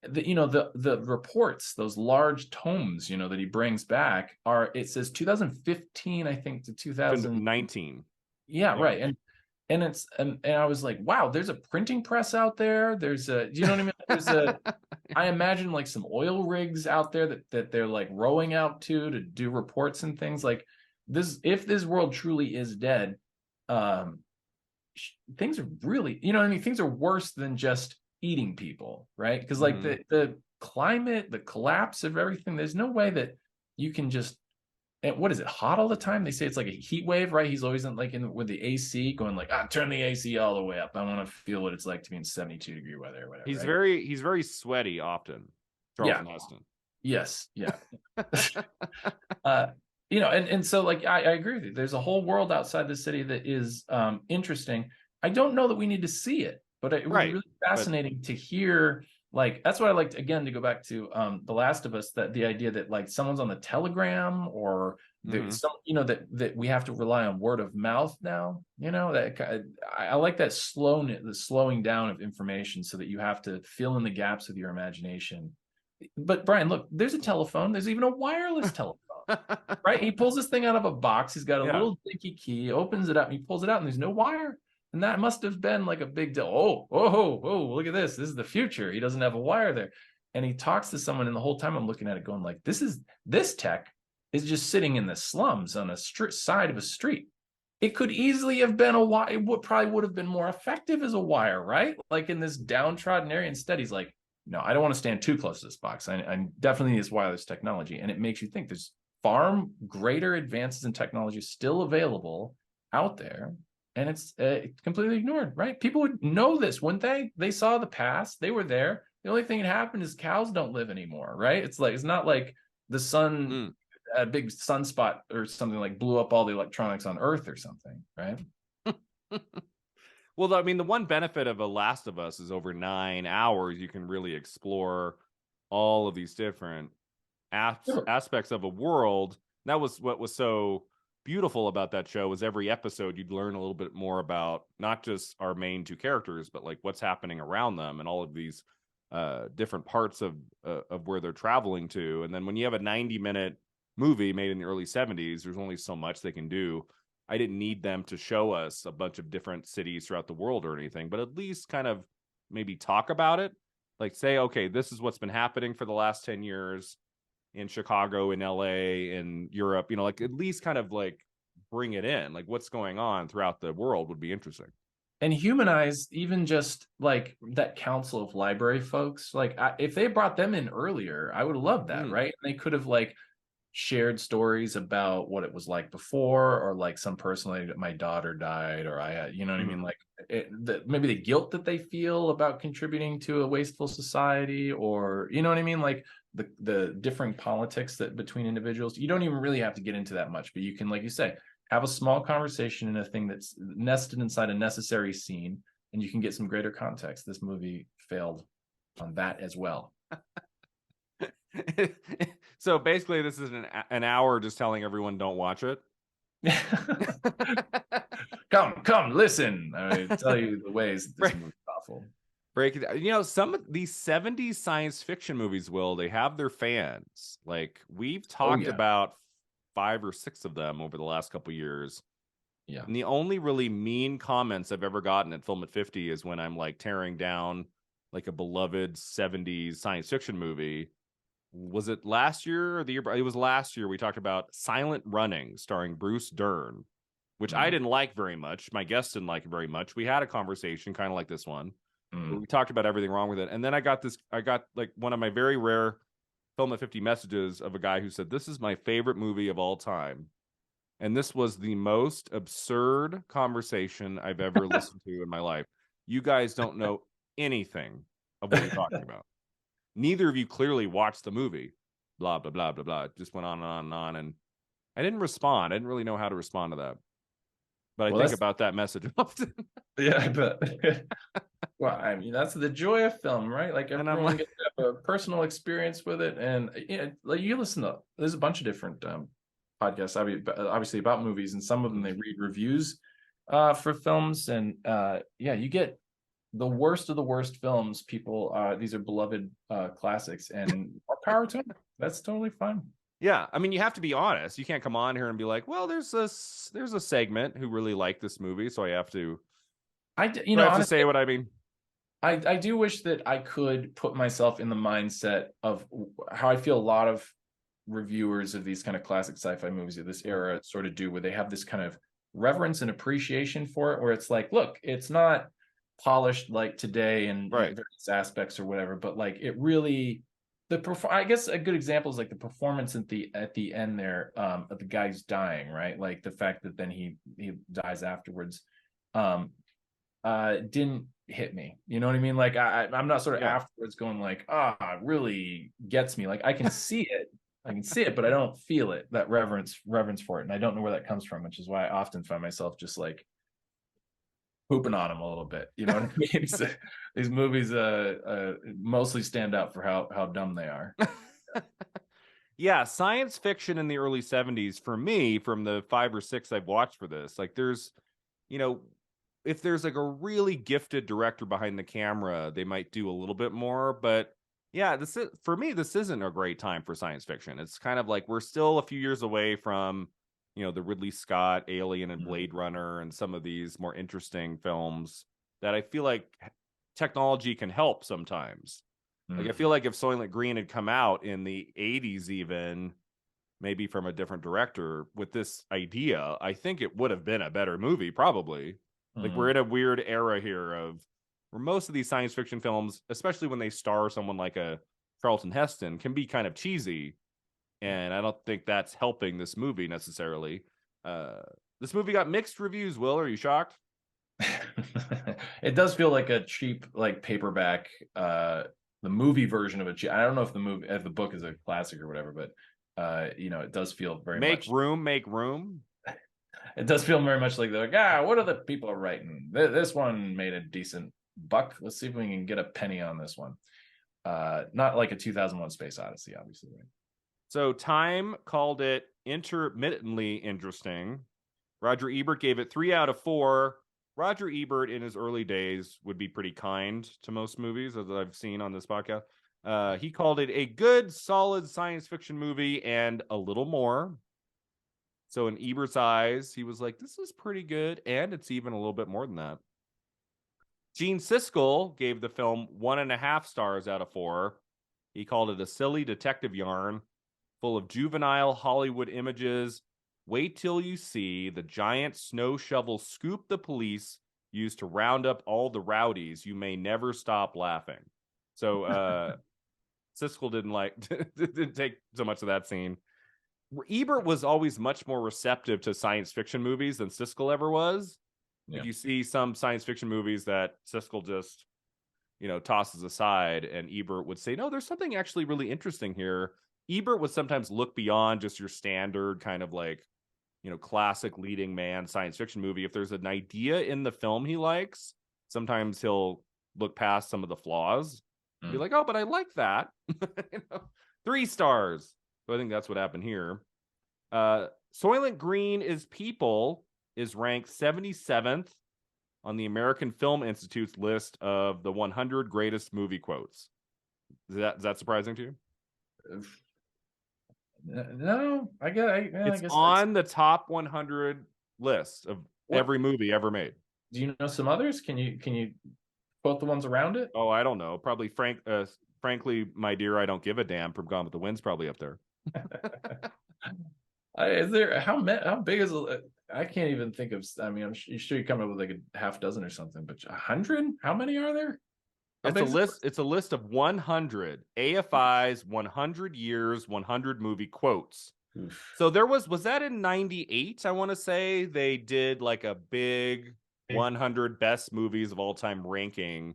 The reports, those large tomes, that he brings back it says 2015, I think, to 2019. Yeah, right. And it's and I was like, wow, there's a printing press out there. There's a, you know what I mean? There's a I imagine like some oil rigs out there that they're like rowing out to do reports and things like this. If this world truly is dead, um, things are really, you know what I mean? Things are worse than just eating people, right? Because like the climate, the collapse of everything, there's no way that you can just, and what is it, hot all the time? They say it's like a heat wave, right? He's always with the AC going like, turn the AC all the way up. I want to feel what it's like to be in 72-degree weather or whatever. He's right? he's very sweaty often. Charlton Heston. Yes. Yeah. And so like I agree with you. There's a whole world outside the city that is interesting. I don't know that we need to see it, but it would be really fascinating to hear. Like that's what I liked, again, to go back to The Last of Us, that the idea that like someone's on the telegram or there's some, that we have to rely on word of mouth now. That I like that slowness, the slowing down of information, so that you have to fill in the gaps with your imagination. But Brian, look, there's a telephone. There's even a wireless telephone. Right? He pulls this thing out of a box. He's got a little dinky key, opens it up, and he pulls it out, and there's no wire. And that must have been like a big deal. Oh, look at this. This is the future. He doesn't have a wire there. And he talks to someone, and the whole time I'm looking at it going like, this tech is just sitting in the slums on a side of a street. It could easily have been a wire. It probably would have been more effective as a wire, right? Like in this downtrodden area. Instead, he's like, no, I don't want to stand too close to this box. I definitely need this wireless technology. And it makes you think there's far greater advances in technology still available out there, and it's completely ignored, right? People would know this, wouldn't they? They saw the past, they were there. The only thing that happened is cows don't live anymore, right? It's not like the sun, a big sunspot or something like blew up all the electronics on Earth or something, right? Well, I mean, the one benefit of The Last of Us is over 9 hours, you can really explore all of these different aspects of a world. That was what was so beautiful about that show, was every episode you'd learn a little bit more about not just our main two characters, but like what's happening around them and all of these different parts of where they're traveling to. And then when you have a 90-minute movie made in the early 70s, there's only so much they can do. I didn't need them to show us a bunch of different cities throughout the world or anything, but at least kind of maybe talk about it. Like say, okay, this is what's been happening for the last 10 years in Chicago, in LA, in Europe, like at least kind of like bring it in, like what's going on throughout the world would be interesting. And humanize even just like that council of library folks. Like if they brought them in earlier, I would have loved that, right? And they could have like shared stories about what it was like before, or like some person like my daughter died, or I had, you know what I mean? Like maybe the guilt that they feel about contributing to a wasteful society, or, you know what I mean? Like the differing politics that between individuals. You don't even really have to get into that much, but you can, like you say, have a small conversation in a thing that's nested inside a necessary scene, and you can get some greater context. This movie failed on that as well. So basically this is an hour just telling everyone don't watch it. come listen, I tell you the ways that this movie's awful. Break it. Some of these 70s science fiction movies, they have their fans. Like we've talked about 5 or 6 of them over the last couple of years. Yeah. And the only really mean comments I've ever gotten at Film at 50 is when I'm like tearing down like a beloved 70s science fiction movie. Was it last year or the year? It was last year. We talked about Silent Running, starring Bruce Dern, which I didn't like very much. My guests didn't like it very much. We had a conversation kind of like this one. We talked about everything wrong with it. And then I got like one of my very rare Film at 50 messages of a guy who said, this is my favorite movie of all time. And this was the most absurd conversation I've ever listened to in my life. You guys don't know anything of what you're talking about. Neither of you clearly watched the movie. Blah, blah, blah, blah, blah. It just went on and on and on. And I didn't respond. I didn't really know how to respond to that. But I Well, think that's about that message often. yeah, I bet. Well, I mean, that's the joy of film, right? Like And I'm everyone like, gets to have a personal experience with it, and like you listen to. There's a bunch of different podcasts, obviously about movies, and some of them they read reviews for films, and yeah, you get the worst of the worst films. People, these are beloved classics, and more power to them. That's totally fine. yeah, I mean, you have to be honest. You can't come on here and be like, well, there's a segment who really liked this movie, so I have to You know, to honestly, say what I mean. I do wish that I could put myself in the mindset of how I feel a lot of reviewers of these kind of classic sci-fi movies of this era sort of do, where they have this kind of reverence and appreciation for it, where it's like, look, it's not polished like today in Right. various aspects or whatever, but like it really I guess a good example is like the performance at the end there, of the guy who's dying, right? Like the fact that then he dies afterwards. Didn't hit me. You know what I mean? Like I'm not sort of afterwards going like, really gets me. Like I can see it. I can see it, but I don't feel it, that reverence for it. And I don't know where that comes from, which is why I often find myself just like pooping on them a little bit. You know what I mean? So these movies mostly stand out for how dumb they are. Yeah, science fiction in the early 70s for me, from the 5 or 6 I've watched for this, like there's, you know, if there's like a really gifted director behind the camera, they might do a little bit more. But yeah, this is, for me, this isn't a great time for science fiction. It's kind of like we're still a few years away from, the Ridley Scott Alien and Blade Runner and some of these more interesting films that I feel like technology can help sometimes. Like I feel like if Soylent Green had come out in the 80s, even maybe from a different director with this idea, I think it would have been a better movie, probably. Like we're in a weird era here of where most of these science fiction films, especially when they star someone like a Charlton Heston, can be kind of cheesy. And I don't think that's helping this movie necessarily. This movie got mixed reviews. Will, are you shocked? It does feel like a cheap, like paperback, the movie version of I don't know if the book is a classic or whatever, but it does feel very much. Make room. It does feel very much like they're like, what are the people writing? This one made a decent buck. Let's see if we can get a penny on this one. Not like a 2001 Space Odyssey, obviously. Right? So Time called it intermittently interesting. Roger Ebert gave it 3 out of 4. Roger Ebert in his early days would be pretty kind to most movies, as I've seen on this podcast. He called it a good, solid science fiction movie and a little more. So in Ebert's eyes, he was like, this is pretty good, and it's even a little bit more than that. Gene Siskel gave the film 1.5 stars out of 4. He called it a silly detective yarn full of juvenile Hollywood images. Wait till you see the giant snow shovel scoop the police used to round up all the rowdies. You may never stop laughing. So Siskel didn't take so much of that scene. Ebert was always much more receptive to science fiction movies than Siskel ever was. Yeah. Like you see some science fiction movies that Siskel just, tosses aside, and Ebert would say, no, there's something actually really interesting here. Ebert would sometimes look beyond just your standard kind of like, classic leading man science fiction movie. If there's an idea in the film he likes, sometimes he'll look past some of the flaws and be like, oh, but I like that. 3 stars. So I think that's what happened here. Soylent Green is People is ranked 77th on the American Film Institute's list of the 100 greatest movie quotes. Is that surprising to you? No, I guess on the top 100 list of every movie ever made. Do you know some others? Can you quote the ones around it? Oh, I don't know. Probably Frankly, My Dear, I Don't Give a Damn from Gone with the Wind's probably up there. Is there how big is I can't even think of. I mean, I'm sure you come up with like a half dozen or something, but 100? How many are there? It's a list of 100 AFI's 100 years, 100 movie quotes. Oof. So was that in 98? I want to say they did like a big 100 best movies of all time ranking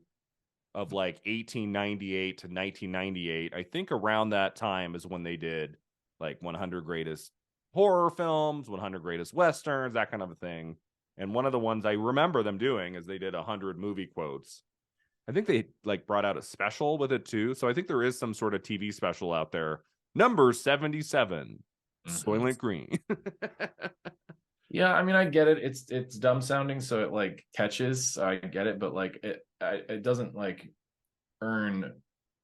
of like 1898 to 1998. I think around that time is when they did like 100 greatest horror films, 100 greatest westerns, that kind of a thing. And one of the ones I remember them doing is they did 100 movie quotes. I think they like brought out a special with it too. So I think there is some sort of TV special out there. Number 77, Soylent Green. Yeah, I mean, I get it. It's dumb sounding, so it like catches. So I get it, but like it doesn't like earn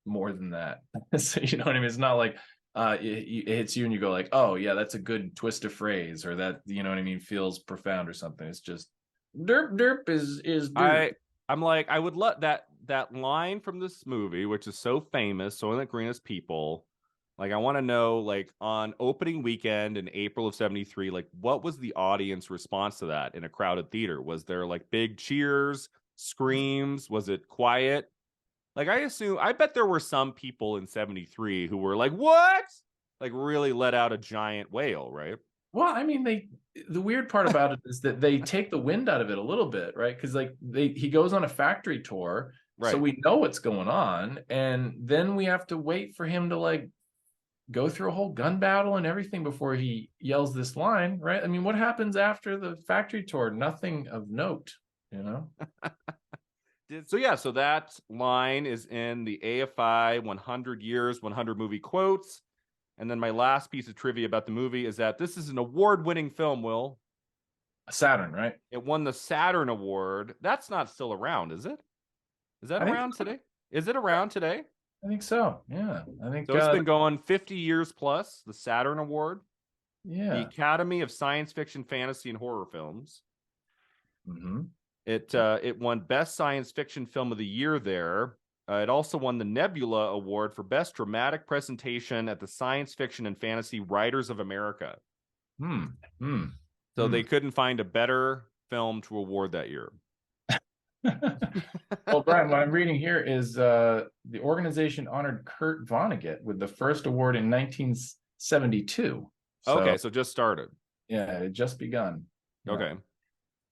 more than that. So you know what I mean? It's not like it hits you and you go like, oh yeah, that's a good twist of phrase, or that, you know what I mean, feels profound or something. It's just derp derp is derp. I'm like, I would love that line from this movie, which is so famous, Soylent Green is people. Like, I want to know, like, on opening weekend in April of 73, like, what was the audience response to that in a crowded theater? Was there like big cheers, screams? Was it quiet? Like, I bet there were some people in 73 who were like, what? Like, really let out a giant wail, right? Well, I mean, the weird part about it is that they take the wind out of it a little bit, right? Because like he goes on a factory tour, so Right. we know what's going on, and then we have to wait for him to like go through a whole gun battle and everything before he yells this line, right? I mean, what happens after the factory tour? Nothing of note, you know? So yeah, so that line is in the AFI 100 years, 100 movie quotes. And then my last piece of trivia about the movie is that this is an award-winning film, Will. Saturn, right? It won the Saturn Award. That's not still around, is it? Is that I think around today? Is it around today? I think so. Yeah. I think So it's been going 50 years plus, the Saturn Award. The yeah. Academy of Science Fiction, Fantasy, and Horror Films. Mm-hmm. It won Best Science Fiction Film of the Year there. It also won the Nebula Award for Best Dramatic Presentation at the Science Fiction and Fantasy Writers of America. So they couldn't find a better film to award that year. Well, Brian, what I'm reading here is the organization honored Kurt Vonnegut with the first award in 1972. So, okay, so just started. Yeah, it just begun. Okay.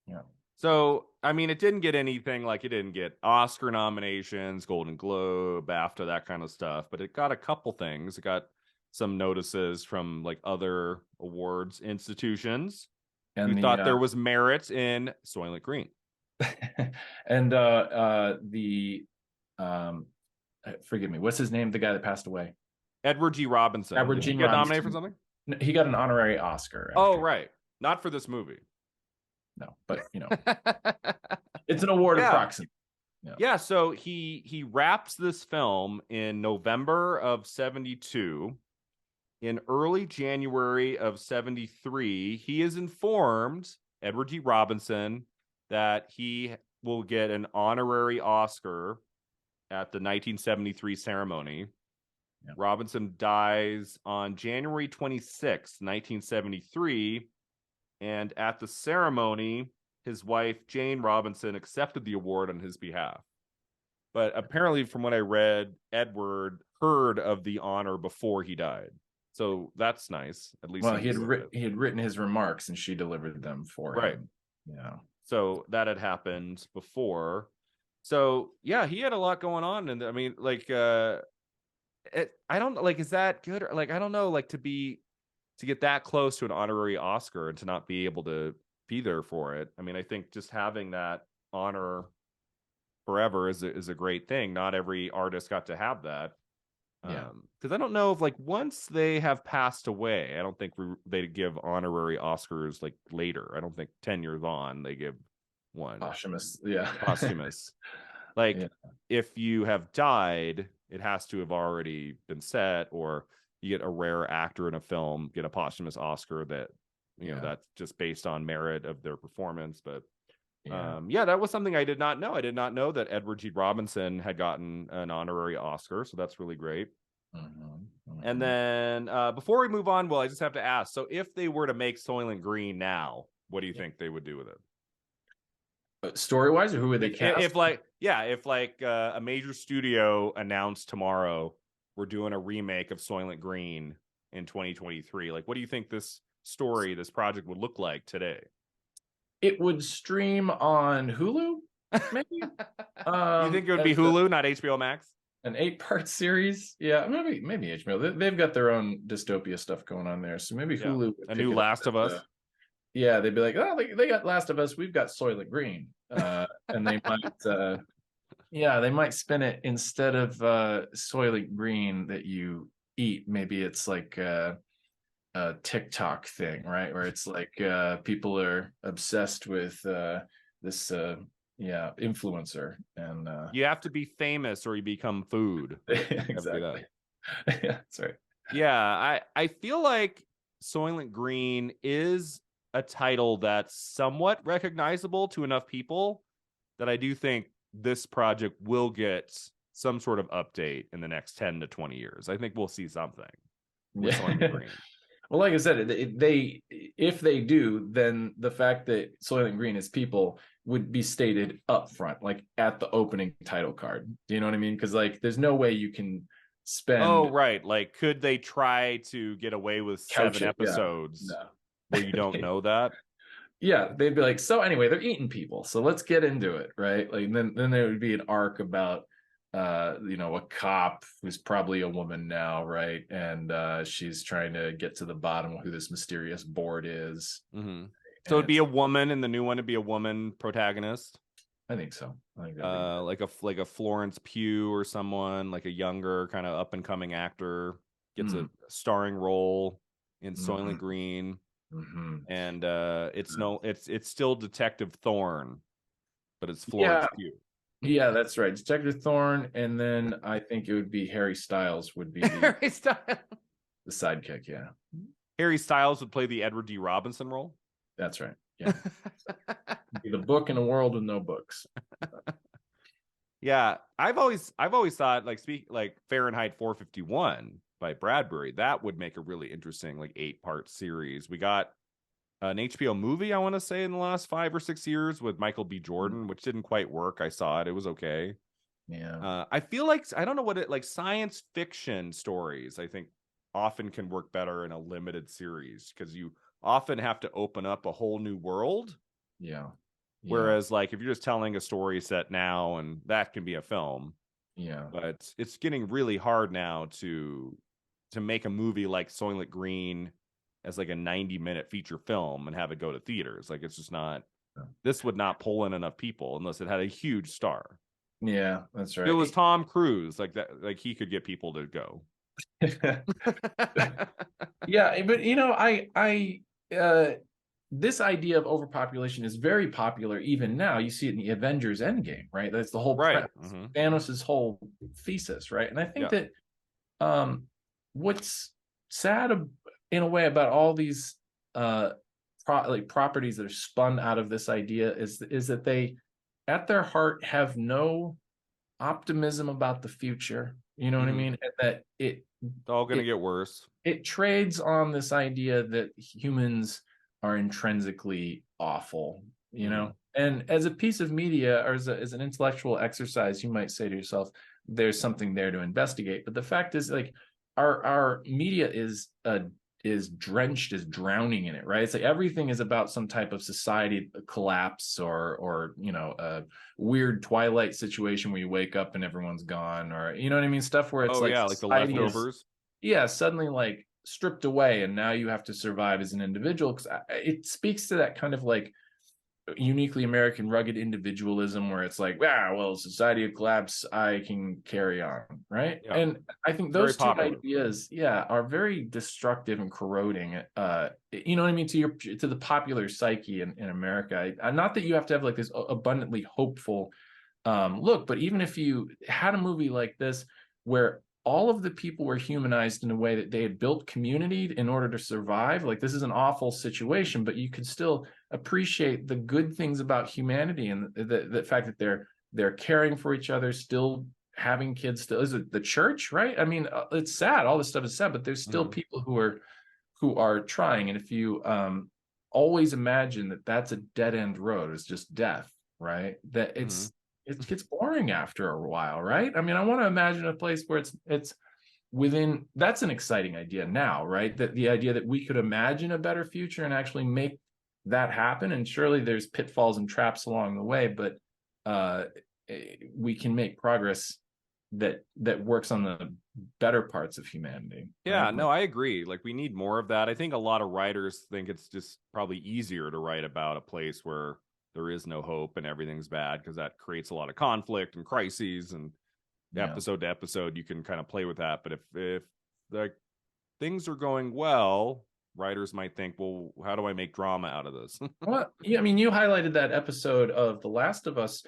Yeah. So, I mean, it didn't get anything like it didn't get Oscar nominations, Golden Globe, BAFTA, that kind of stuff, but it got a couple things. It got some notices from like other awards institutions who thought there was merit in Soylent Green. And forgive me, what's his name? The guy that passed away. Edward G. Robinson. Edward G. Robinson. Nominated for something? He got an honorary Oscar. Oh, right. Not for this movie. No, but you know, it's an award of proximity. Yeah, so he wraps this film in November of 72. In early January of 73, he is informed, Edward G. Robinson, that he will get an honorary Oscar at the 1973 ceremony. Yeah. Robinson dies on January 26, 1973. And at the ceremony, his wife, Jane Robinson, accepted the award on his behalf. But apparently, from what I read, Edward heard of the honor before he died. So that's nice. At least, well, he had written his remarks and she delivered them for him. Right. Yeah. So that had happened before. So yeah, he had a lot going on. And I mean, like, I don't like, is that good? Or, like, I don't know, like to get that close to an honorary Oscar and to not be able to be there for it. I mean, I think just having that honor forever is a great thing. Not every artist got to have that. Yeah. Because I don't know if like once they have passed away, I don't think they give honorary Oscars like later. I don't think 10 years on they give one. Posthumous. Yeah. Posthumous. Like if you have died, it has to have already been set, or you get a rare actor in a film, get a posthumous Oscar that, you know, that's just based on merit of their performance. But that was something I did not know. I did not know that Edward G. Robinson had gotten an honorary Oscar. So that's really great. And then before we move on, well, I just have to ask. So if they were to make Soylent Green now, what do you think they would do with it? Story-wise, or who would they cast? If a major studio announced tomorrow, we're doing a remake of Soylent Green, in 2023? Like, what do you think this project would look like today? It would stream on Hulu, maybe. You think it would be as Hulu, not HBO Max? an 8-part series. Yeah, maybe HBO. They've got their own dystopia stuff going on there, so maybe Hulu would A pick new it Last up of Us. yeah, they'd be like, oh, they got Last of Us. We've got Soylent Green, and they might, yeah, they might spin it instead of Soylent Green that you eat. Maybe it's like a TikTok thing, right? Where it's like people are obsessed with this influencer, and You have to be famous or you become food. exactly. Yeah, that's right. Yeah, I feel like Soylent Green is a title that's somewhat recognizable to enough people that I do think this project will get some sort of update in the next 10 to 20 years. I think we'll see something with Soylent Green. Well, like I said, if they do, then the fact that Soylent Green is people would be stated up front, like at the opening title card. Do you know what I mean? Because like, there's no way you can spend. Oh, right. Like, could they try to get away with 7 episodes where you don't know that? Yeah, they'd be like, so anyway, they're eating people, so let's get into it, right? Like, then there would be an arc about a cop who's probably a woman now, right? And she's trying to get to the bottom of who this mysterious board is. Mm-hmm. So it'd be a woman, and the new one would be a woman protagonist. I think so. I think like a Florence Pugh or someone, like a younger kind of up and coming actor gets a starring role in Soylent Green. And it's still Detective Thorne, but it's Florence Pugh. Yeah, that's right. Detective Thorne, and then I think it would be Harry Styles would be Harry Styles. The sidekick, yeah. Harry Styles would play the Edward D. Robinson role. That's right. Yeah. Be the book in a world with no books. Yeah, I've always thought like Fahrenheit 451 by Bradbury, that would make a really interesting like 8-part series. We got an HBO movie, I want to say, in the last 5 or 6 years with Michael B. Jordan, which didn't quite work. I saw it. It was okay. Yeah. I feel like, I don't know what it, like science fiction stories, I think often can work better in a limited series because you often have to open up a whole new world. Yeah. Whereas like if you're just telling a story set now, and that can be a film. Yeah. But it's getting really hard now to make a movie like Soylent Green as like a 90-minute feature film and have it go to theaters. Like, it's just not, this would not pull in enough people unless it had a huge star. Yeah, that's right. If it was Tom Cruise, like that, like he could get people to go. Yeah, but I this idea of overpopulation is very popular even now. You see it in the Avengers Endgame, right? That's the whole Thanos's whole thesis, right? And I think that what's sad in a way about all these properties that are spun out of this idea is that they at their heart have no optimism about the future. You know what I mean? And that it's all going to get worse. It trades on this idea that humans are intrinsically awful, you know? And as a piece of media or as an intellectual exercise, you might say to yourself, there's something there to investigate. But the fact is, like, our media is drenched, is drowning in it, right? It's like everything is about some type of society collapse or a weird Twilight situation where you wake up and everyone's gone, or you know what I mean? Stuff where it's like the leftovers. Suddenly like stripped away, and now you have to survive as an individual. Because it speaks to that kind of like uniquely American rugged individualism where it's like, well, society of collapse, I can carry on, right? Yeah. And I think those two ideas, are very destructive and corroding. You know what I mean, to the popular psyche in America. Not that you have to have like this abundantly hopeful look, but even if you had a movie like this where all of the people were humanized in a way that they had built community in order to survive. Like, this is an awful situation, but you could still appreciate the good things about humanity and the fact that they're caring for each other, still having kids. Still, is it the church, right? I mean, it's sad. All this stuff is sad, but there's still people who are trying. And if you always imagine that that's a dead end road, it's just death, right? That it gets boring after a while, right? I mean, I want to imagine a place where it's that's an exciting idea now, right? That the idea that we could imagine a better future and actually make that happen. And surely there's pitfalls and traps along the way, but we can make progress that works on the better parts of humanity. Yeah, right? no, I agree. Like we need more of that. I think a lot of writers think it's just probably easier to write about a place where there is no hope and everything's bad because that creates a lot of conflict and crises, and episode to episode you can kind of play with that. But if like things are going well, writers might think, well, how do I make drama out of this? Well, yeah, I mean, you highlighted that episode of The Last of Us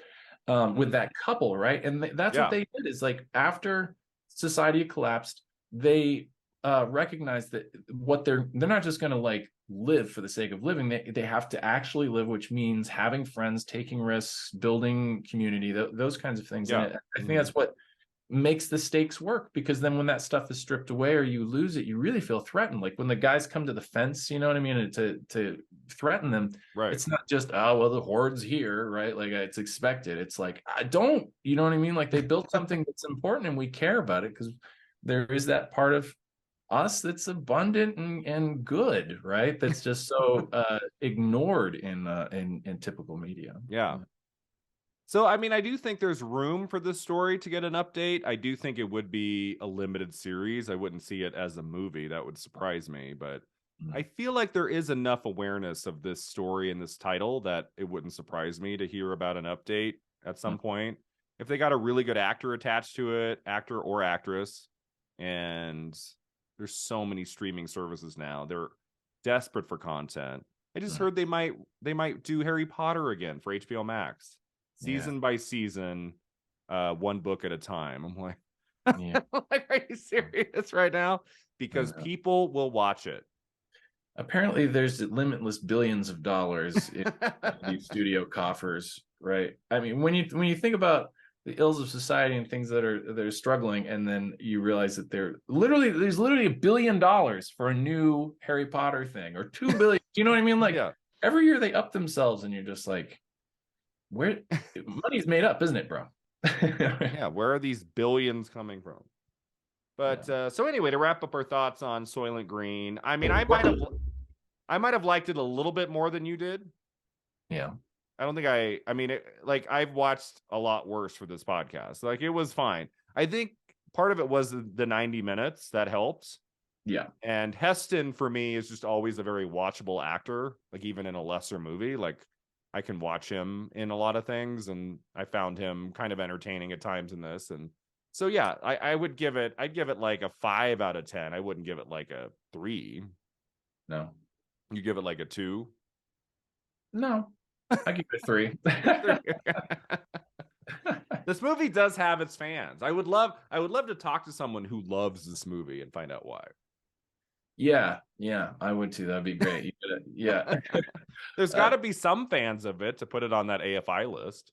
with that couple, right? And that's what they did, is like after society collapsed, they recognized that what they're not just going to like live for the sake of living. They have to actually live, which means having friends, taking risks, building community, those kinds of things. Yeah. And I think that's what makes the stakes work, because then when that stuff is stripped away or you lose it, you really feel threatened. Like when the guys come to the fence, you know what I mean, to threaten them, right? It's not just, oh well, the horde's here, right? Like it's expected. It's like, I don't, you know what I mean? Like they built something that's important and we care about it because there is that part of us that's abundant and good, right? That's just so ignored in typical media. Yeah. So, I mean, I do think there's room for this story to get an update. I do think it would be a limited series. I wouldn't see it as a movie. That would surprise me. But I feel like there is enough awareness of this story and this title that it wouldn't surprise me to hear about an update at some point. If they got a really good actor attached to it, actor or actress, and there's so many streaming services now. They're desperate for content. I just heard they might do Harry Potter again for HBO Max. Season by season, one book at a time. I'm like, like, are you serious right now? Because people will watch it. Apparently, there's limitless billions of dollars in these studio coffers, right? I mean, when you think about the ills of society and things that are struggling, and then you realize that there's literally $1 billion for a new Harry Potter thing, or 2 billion. Do you know what I mean? Like every year they up themselves, and you're just like, where money's made up, isn't it, bro? Yeah, where are these billions coming from? But so anyway, to wrap up our thoughts on Soylent Green, I mean, I might have liked it a little bit more than you did. Yeah, I don't think I mean, I've watched a lot worse for this podcast. Like it was fine. I think part of it was the 90 minutes that helped. Yeah, and Heston for me is just always a very watchable actor. Like even in a lesser movie, like I can watch him in a lot of things, and I found him kind of entertaining at times in this. And so, yeah, I'd give it like a 5 out of 10. I wouldn't give it like a 3. No. You give it like a 2? No, I give it a 3. This movie does have its fans. I would love to talk to someone who loves this movie and find out why. Yeah, I would too. That'd be great. There's got to be some fans of it to put it on that AFI list.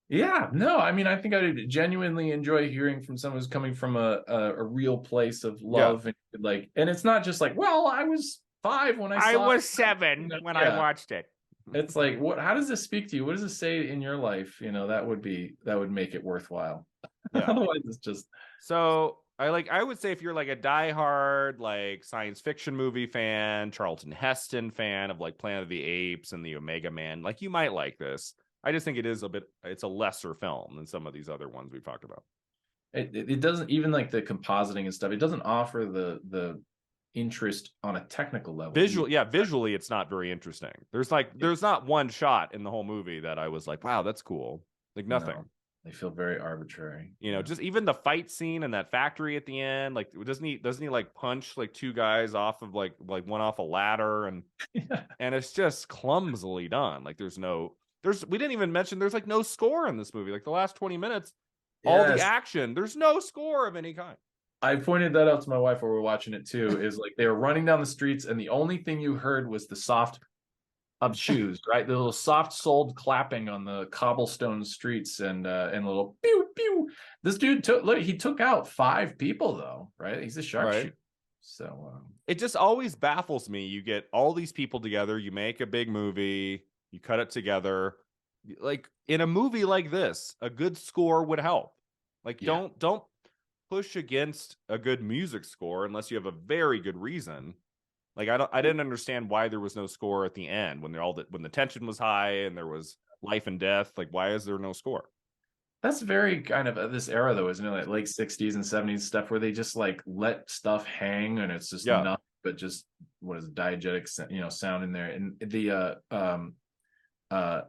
Yeah, no, I mean, I think I would genuinely enjoy hearing from someone who's coming from a real place of love, and like, and it's not just like, well, I was 5 when I was 7 when I watched it. It's like, what? How does this speak to you? What does it say in your life? You know, that would make it worthwhile. Yeah. Otherwise, it's just so. I would say if you're like a diehard like science fiction movie fan, Charlton Heston fan of like Planet of the Apes and the Omega Man, like you might like this. I just think it's a lesser film than some of these other ones we've talked about. It doesn't, even like the compositing and stuff, it doesn't offer the interest on a technical level. Visually it's not very interesting. There's not one shot in the whole movie that I was like, wow, that's cool. Like nothing. No, they feel very arbitrary. You know, just even the fight scene in that factory at the end, like doesn't he like punch like 2 guys off of like one off a ladder, and and it's just clumsily done. Like we didn't even mention there's like no score in this movie. Like the last 20 minutes, all the action, there's no score of any kind. I pointed that out to my wife while we were watching it too, is like they were running down the streets and the only thing you heard was the soft of shoes, right? The little soft soled clapping on the cobblestone streets, and a little pew pew. This dude took out 5 people though, right? He's a sharpshooter. Right. So it just always baffles me. You get all these people together, you make a big movie, you cut it together. Like in a movie like this, a good score would help. Like don't push against a good music score unless you have a very good reason. Like I didn't understand why there was no score at the end when when the tension was high and there was life and death. Like, why is there no score? That's very kind of this era though, isn't it? Like late 60s and 70s stuff where they just like let stuff hang and it's just Yeah. nothing but just what is diegetic, sound in there. And the uh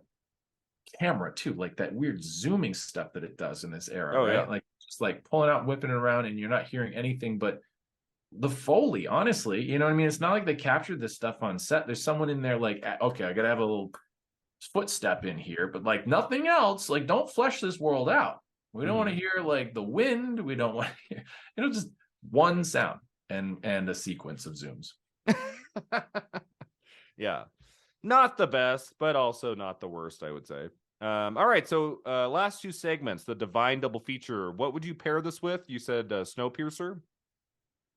camera too, like that weird zooming stuff that it does in this era, Oh right? yeah. Like just like pulling out, whipping it around, and you're not hearing anything but the Foley, honestly. You know what I mean? It's not like they captured this stuff on set. There's someone in there like, okay, I gotta have a little footstep in here, but like nothing else. Like, don't flesh this world out. We don't want to hear like the wind. We don't want to hear, just one sound and a sequence of zooms. Yeah. Not the best, but also not the worst, I would say. All right, so last two segments, the Divine double feature. What would you pair this with? You said Snowpiercer.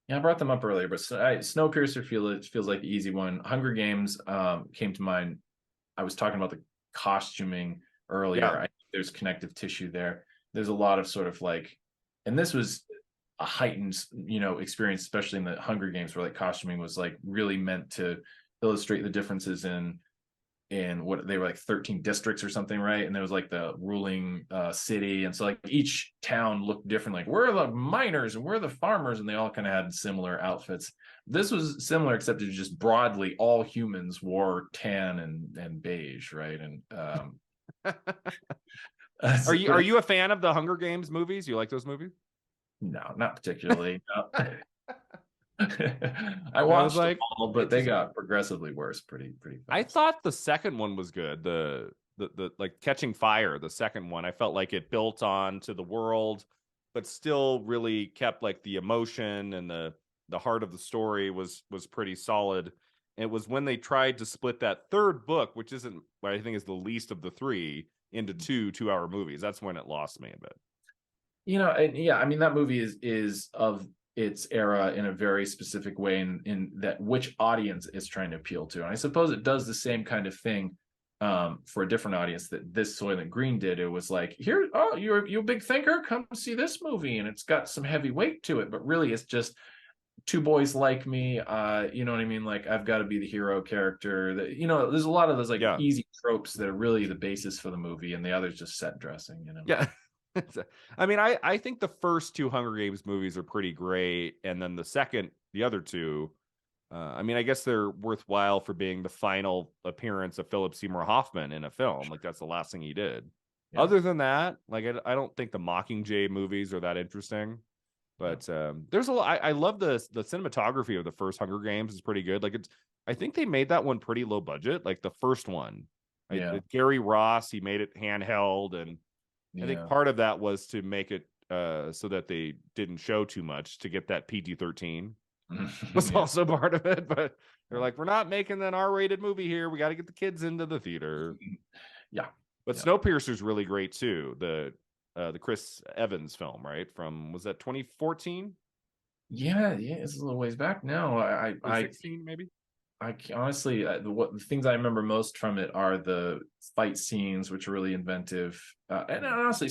Yeah, I brought them up earlier, but Snowpiercer feels like the easy one. Hunger Games came to mind. I was talking about the costuming earlier. Yeah. I think there's connective tissue there. There's a lot of sort of like, and this was a heightened, experience, especially in the Hunger Games, where like costuming was like really meant to illustrate the differences in what they were like 13 districts or something, right? And there was like the ruling city, and so like each town looked different. Like, we're the miners and we're the farmers, and they all kind of had similar outfits. This was similar, except it was just broadly all humans wore tan and beige, right? And are you a fan of the Hunger Games movies? You like those movies? No, not particularly. No. I was watched like, them all, but they got progressively worse pretty fast. I thought the second one was good. The like Catching Fire, the second one, I felt like it built on to the world, but still really kept like the emotion and the heart of the story was pretty solid. It was when they tried to split that third book, which isn't what I think is the least of the three, into two-hour movies. That's when it lost me a bit. And yeah, I mean that movie is of its era in a very specific way, in that which audience it's trying to appeal to. And I suppose it does the same kind of thing for a different audience that this Soylent Green did. It was like, here, oh, you're a big thinker, come see this movie, and it's got some heavy weight to it, but really it's just two boys like me. You know what I mean? Like, I've got to be the hero character. That, there's a lot of those like easy tropes that are really the basis for the movie, and the others just set dressing. Yeah. I mean, I think the first two Hunger Games movies are pretty great, and then the other two, I mean, I guess they're worthwhile for being the final appearance of Philip Seymour Hoffman in a film. Like, that's the last thing he did. Yeah. Other than that, like, I don't think the Mockingjay movies are that interesting. But there's a lot. I love the cinematography of the first Hunger Games is pretty good. Like, I think they made that one pretty low budget. Like the first one, Gary Ross, he made it handheld, and I think part of that was to make it so that they didn't show too much to get that PG-13 was also part of it. But they're like, we're not making an R-rated movie here. We got to get the kids into the theater. Yeah. But Snowpiercer's really great too. The Chris Evans film, right? Was that 2014? Yeah, it's a little ways back now. I 16 maybe. I honestly, the things I remember most from it are the fight scenes, which are really inventive. And honestly,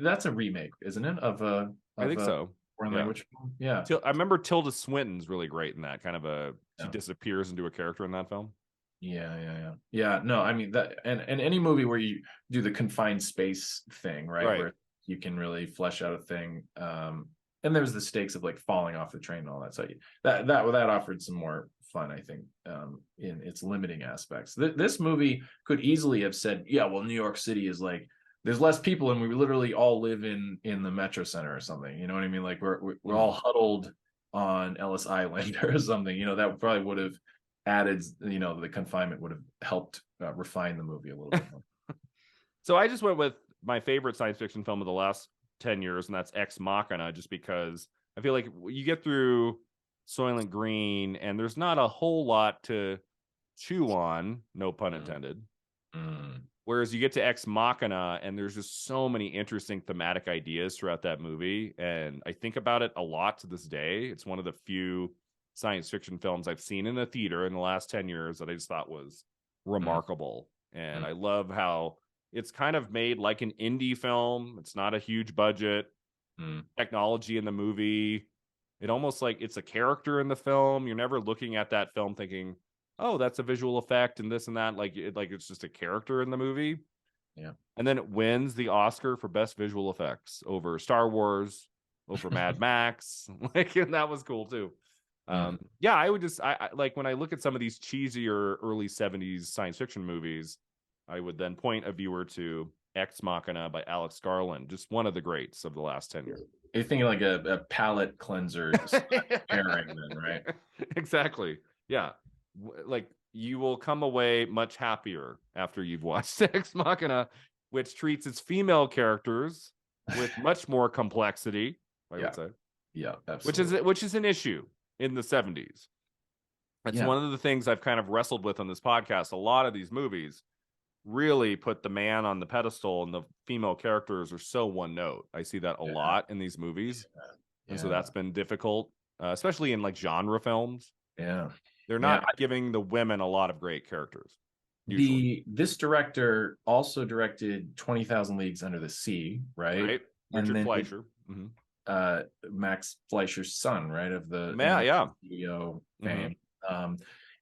that's a remake, isn't it? I think so. Foreign language. Yeah. I remember Tilda Swinton's really great in that. Kind of she disappears into a character in that film. Yeah. No, I mean that, and any movie where you do the confined space thing, right? Where you can really flesh out a thing. And there's the stakes of like falling off the train and all that. So that offered some more fun, I think, in its limiting aspects. This movie could easily have said, yeah, well, New York City is like, there's less people and we literally all live in the Metro Center or something. You know what I mean? Like we're all huddled on Ellis Island or something. That probably would have added, the confinement would have helped refine the movie a little bit more. So I just went with my favorite science fiction film of the last 10 years, and that's Ex Machina, just because I feel like you get through Soylent Green and there's not a whole lot to chew on, no pun intended. Whereas you get to Ex Machina and there's just so many interesting thematic ideas throughout that movie, and I think about it a lot to this day. It's one of the few science fiction films I've seen in a theater in the last 10 years that I just thought was remarkable. And I love how it's kind of made like an indie film. It's not a huge budget. technology in the movie. It almost like it's a character in the film. You're never looking at that film thinking, oh, that's a visual effect and this and that. Like it's just a character in the movie. Yeah. And then it wins the Oscar for best visual effects over Star Wars, over Mad Max. Like, and that was cool too. Yeah, I would just I like when I look at some of these cheesier early 70s science fiction movies, I would then point a viewer to Ex Machina by Alex Garland, just one of the greats of the last 10 years. You're thinking like a palate cleanser pairing then, right? Exactly. Yeah. Like you will come away much happier after you've watched Ex Machina, which treats its female characters with much more complexity, I would say. Yeah, absolutely. Which is an issue in the 70s. It's one of the things I've kind of wrestled with on this podcast. A lot of these movies really put the man on the pedestal and the female characters are so one note. I see that a lot in these movies. And so that's been difficult, especially in like genre films. Yeah. They're not giving the women a lot of great characters. Usually. This director also directed 20,000 Leagues Under the Sea, right? Richard Fleischer. Max Fleischer's son, right? Of the CEO fame.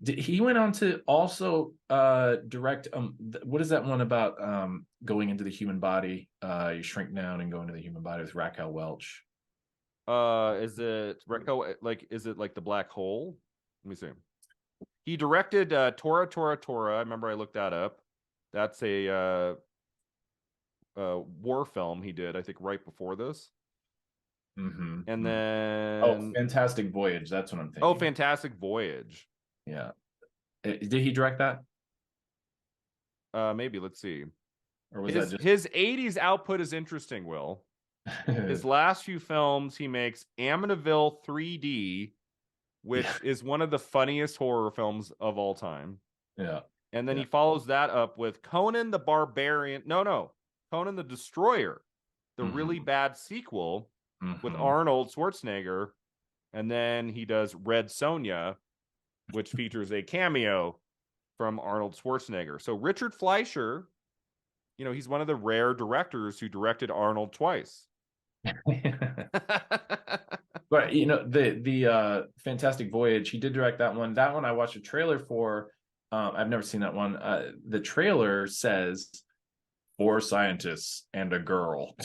He went on to also direct what is that one about going into the human body? You shrink down and go into the human body with Raquel Welch. Is it like the black hole? Let me see. He directed Tora Tora Tora. I remember I looked that up. That's a war film he did, I think, right before this. And then Fantastic Voyage. That's what I'm thinking. Oh, Fantastic Voyage. Yeah. Did he direct that? Maybe. Let's see. Or was that just his 80s output is interesting, Will. His last few films, he makes Amityville 3D, which is one of the funniest horror films of all time. Yeah. And then he follows that up with Conan the Barbarian. No, Conan the Destroyer, the really bad sequel with Arnold Schwarzenegger. And then he does Red Sonja, which features a cameo from Arnold Schwarzenegger. So Richard Fleischer, he's one of the rare directors who directed Arnold twice. But the Fantastic Voyage, he did direct that one. That one I watched a trailer for. I've never seen that one. The trailer says 4 scientists and a girl.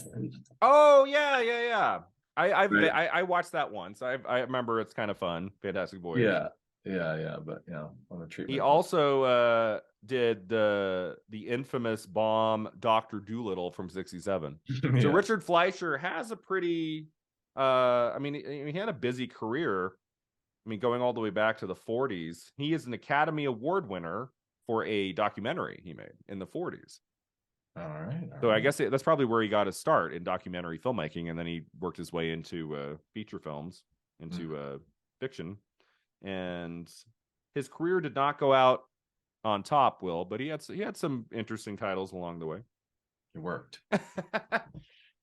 Oh yeah. I watched that once. I remember it's kind of fun. Fantastic Voyage. Yeah. But on the treatment. He also did the infamous bomb Dr. Dolittle from '67. So Richard Fleischer has a pretty he had a busy career. Going all the way back to the 40s. He is an Academy Award winner for a documentary he made in the 40s. All right. So I guess that's probably where he got his start in documentary filmmaking, and then he worked his way into feature films, into fiction. And his career did not go out on top, Will, but he had some interesting titles along the way. It worked.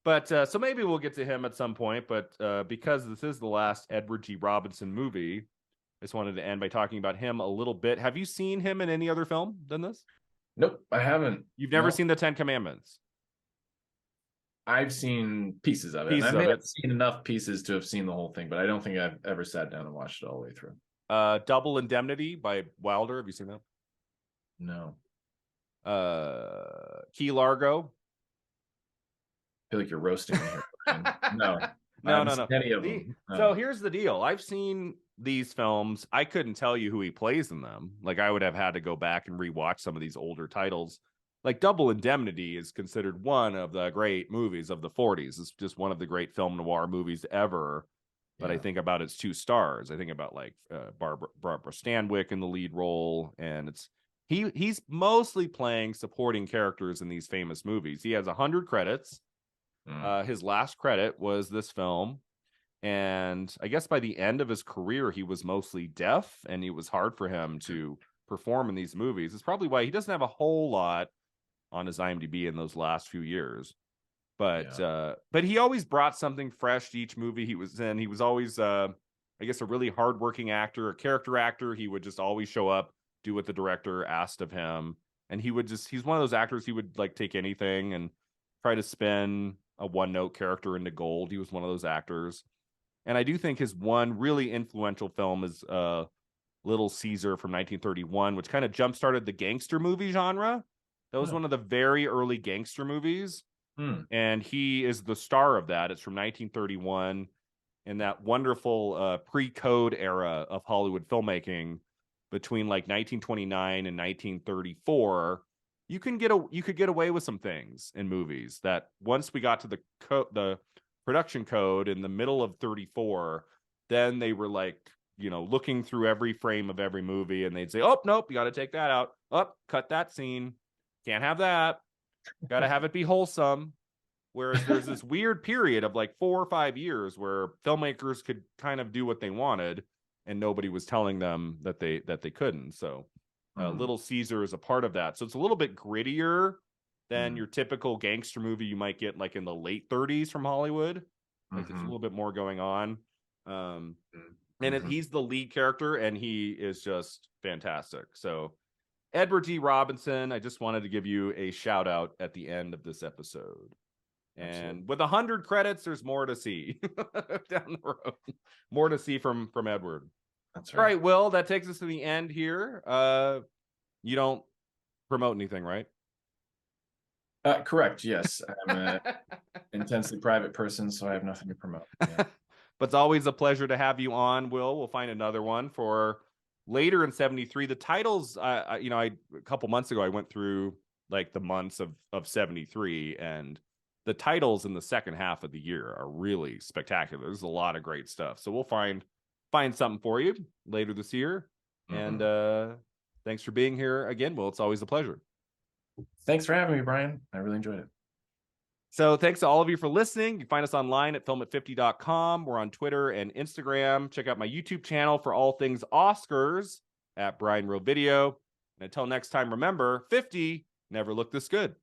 But so maybe we'll get to him at some point. But because this is the last Edward G. Robinson movie, I just wanted to end by talking about him a little bit. Have you seen him in any other film than this? Nope, I haven't. You've never seen the 10 Commandments? I've seen pieces of it. I may have seen enough pieces to have seen the whole thing, but I don't think I've ever sat down and watched it all the way through. Double Indemnity by Wilder. Have you seen that? No. Key Largo. I feel like you're roasting me here. No. Any of them. So here's the deal. I've seen these films. I couldn't tell you who he plays in them. Like I would have had to go back and rewatch some of these older titles. Like Double Indemnity is considered one of the great movies of the 40s. It's just one of the great film noir movies ever. But I think about its 2 stars. I think about like Barbara Stanwyck in the lead role, and he's mostly playing supporting characters in these famous movies. He has 100 credits. His last credit was this film, and I guess by the end of his career, he was mostly deaf, and it was hard for him to perform in these movies. It's probably why he doesn't have a whole lot on his IMDb in those last few years. But he always brought something fresh to each movie he was in. He was always, I guess, a really hardworking actor, a character actor. He would just always show up, do what the director asked of him, and he's one of those actors. He would like take anything and try to spin a one-note character into gold. He was one of those actors. And I do think his one really influential film is Little Caesar from 1931, which kind of jump-started the gangster movie genre. That was one of the very early gangster movies. And he is the star of that. It's from 1931, in that wonderful pre-code era of Hollywood filmmaking between like 1929 and 1934. You could get away with some things in movies that once we got to the production code in the middle of 34, then they were like, you know, looking through every frame of every movie, and they'd say, oh, nope, you got to take that out. Oh, cut that scene. Can't have that. Got to have it be wholesome. Whereas there's this weird period of like 4 or 5 years where filmmakers could kind of do what they wanted, and nobody was telling them that they couldn't. So Little Caesar is a part of that. So it's a little bit grittier than your typical gangster movie you might get like in the late 30s from Hollywood. Like there's a little bit more going on. He's the lead character, and he is just fantastic. So Edward G. Robinson, I just wanted to give you a shout out at the end of this episode. And Absolutely. With 100 credits, there's more to see down the road. More to see from Edward. That's right. All right, Will, that takes us to the end here. You don't promote anything, right? Correct. Yes, I'm an intensely private person, so I have nothing to promote. Yeah. But it's always a pleasure to have you on, Will. We'll find another one for later in 73. The titles, a couple months ago, I went through like the months of 73, and the titles in the second half of the year are really spectacular. There's a lot of great stuff. So we'll find something for you later this year. And thanks for being here again, Will. It's always a pleasure. Thanks for having me, Brian. I really enjoyed it. So thanks to all of you for listening. You can find us online at filmat50.com. We're on Twitter and Instagram. Check out my YouTube channel for all things Oscars at Brian Real Video. And until next time, remember, 50 never looked this good.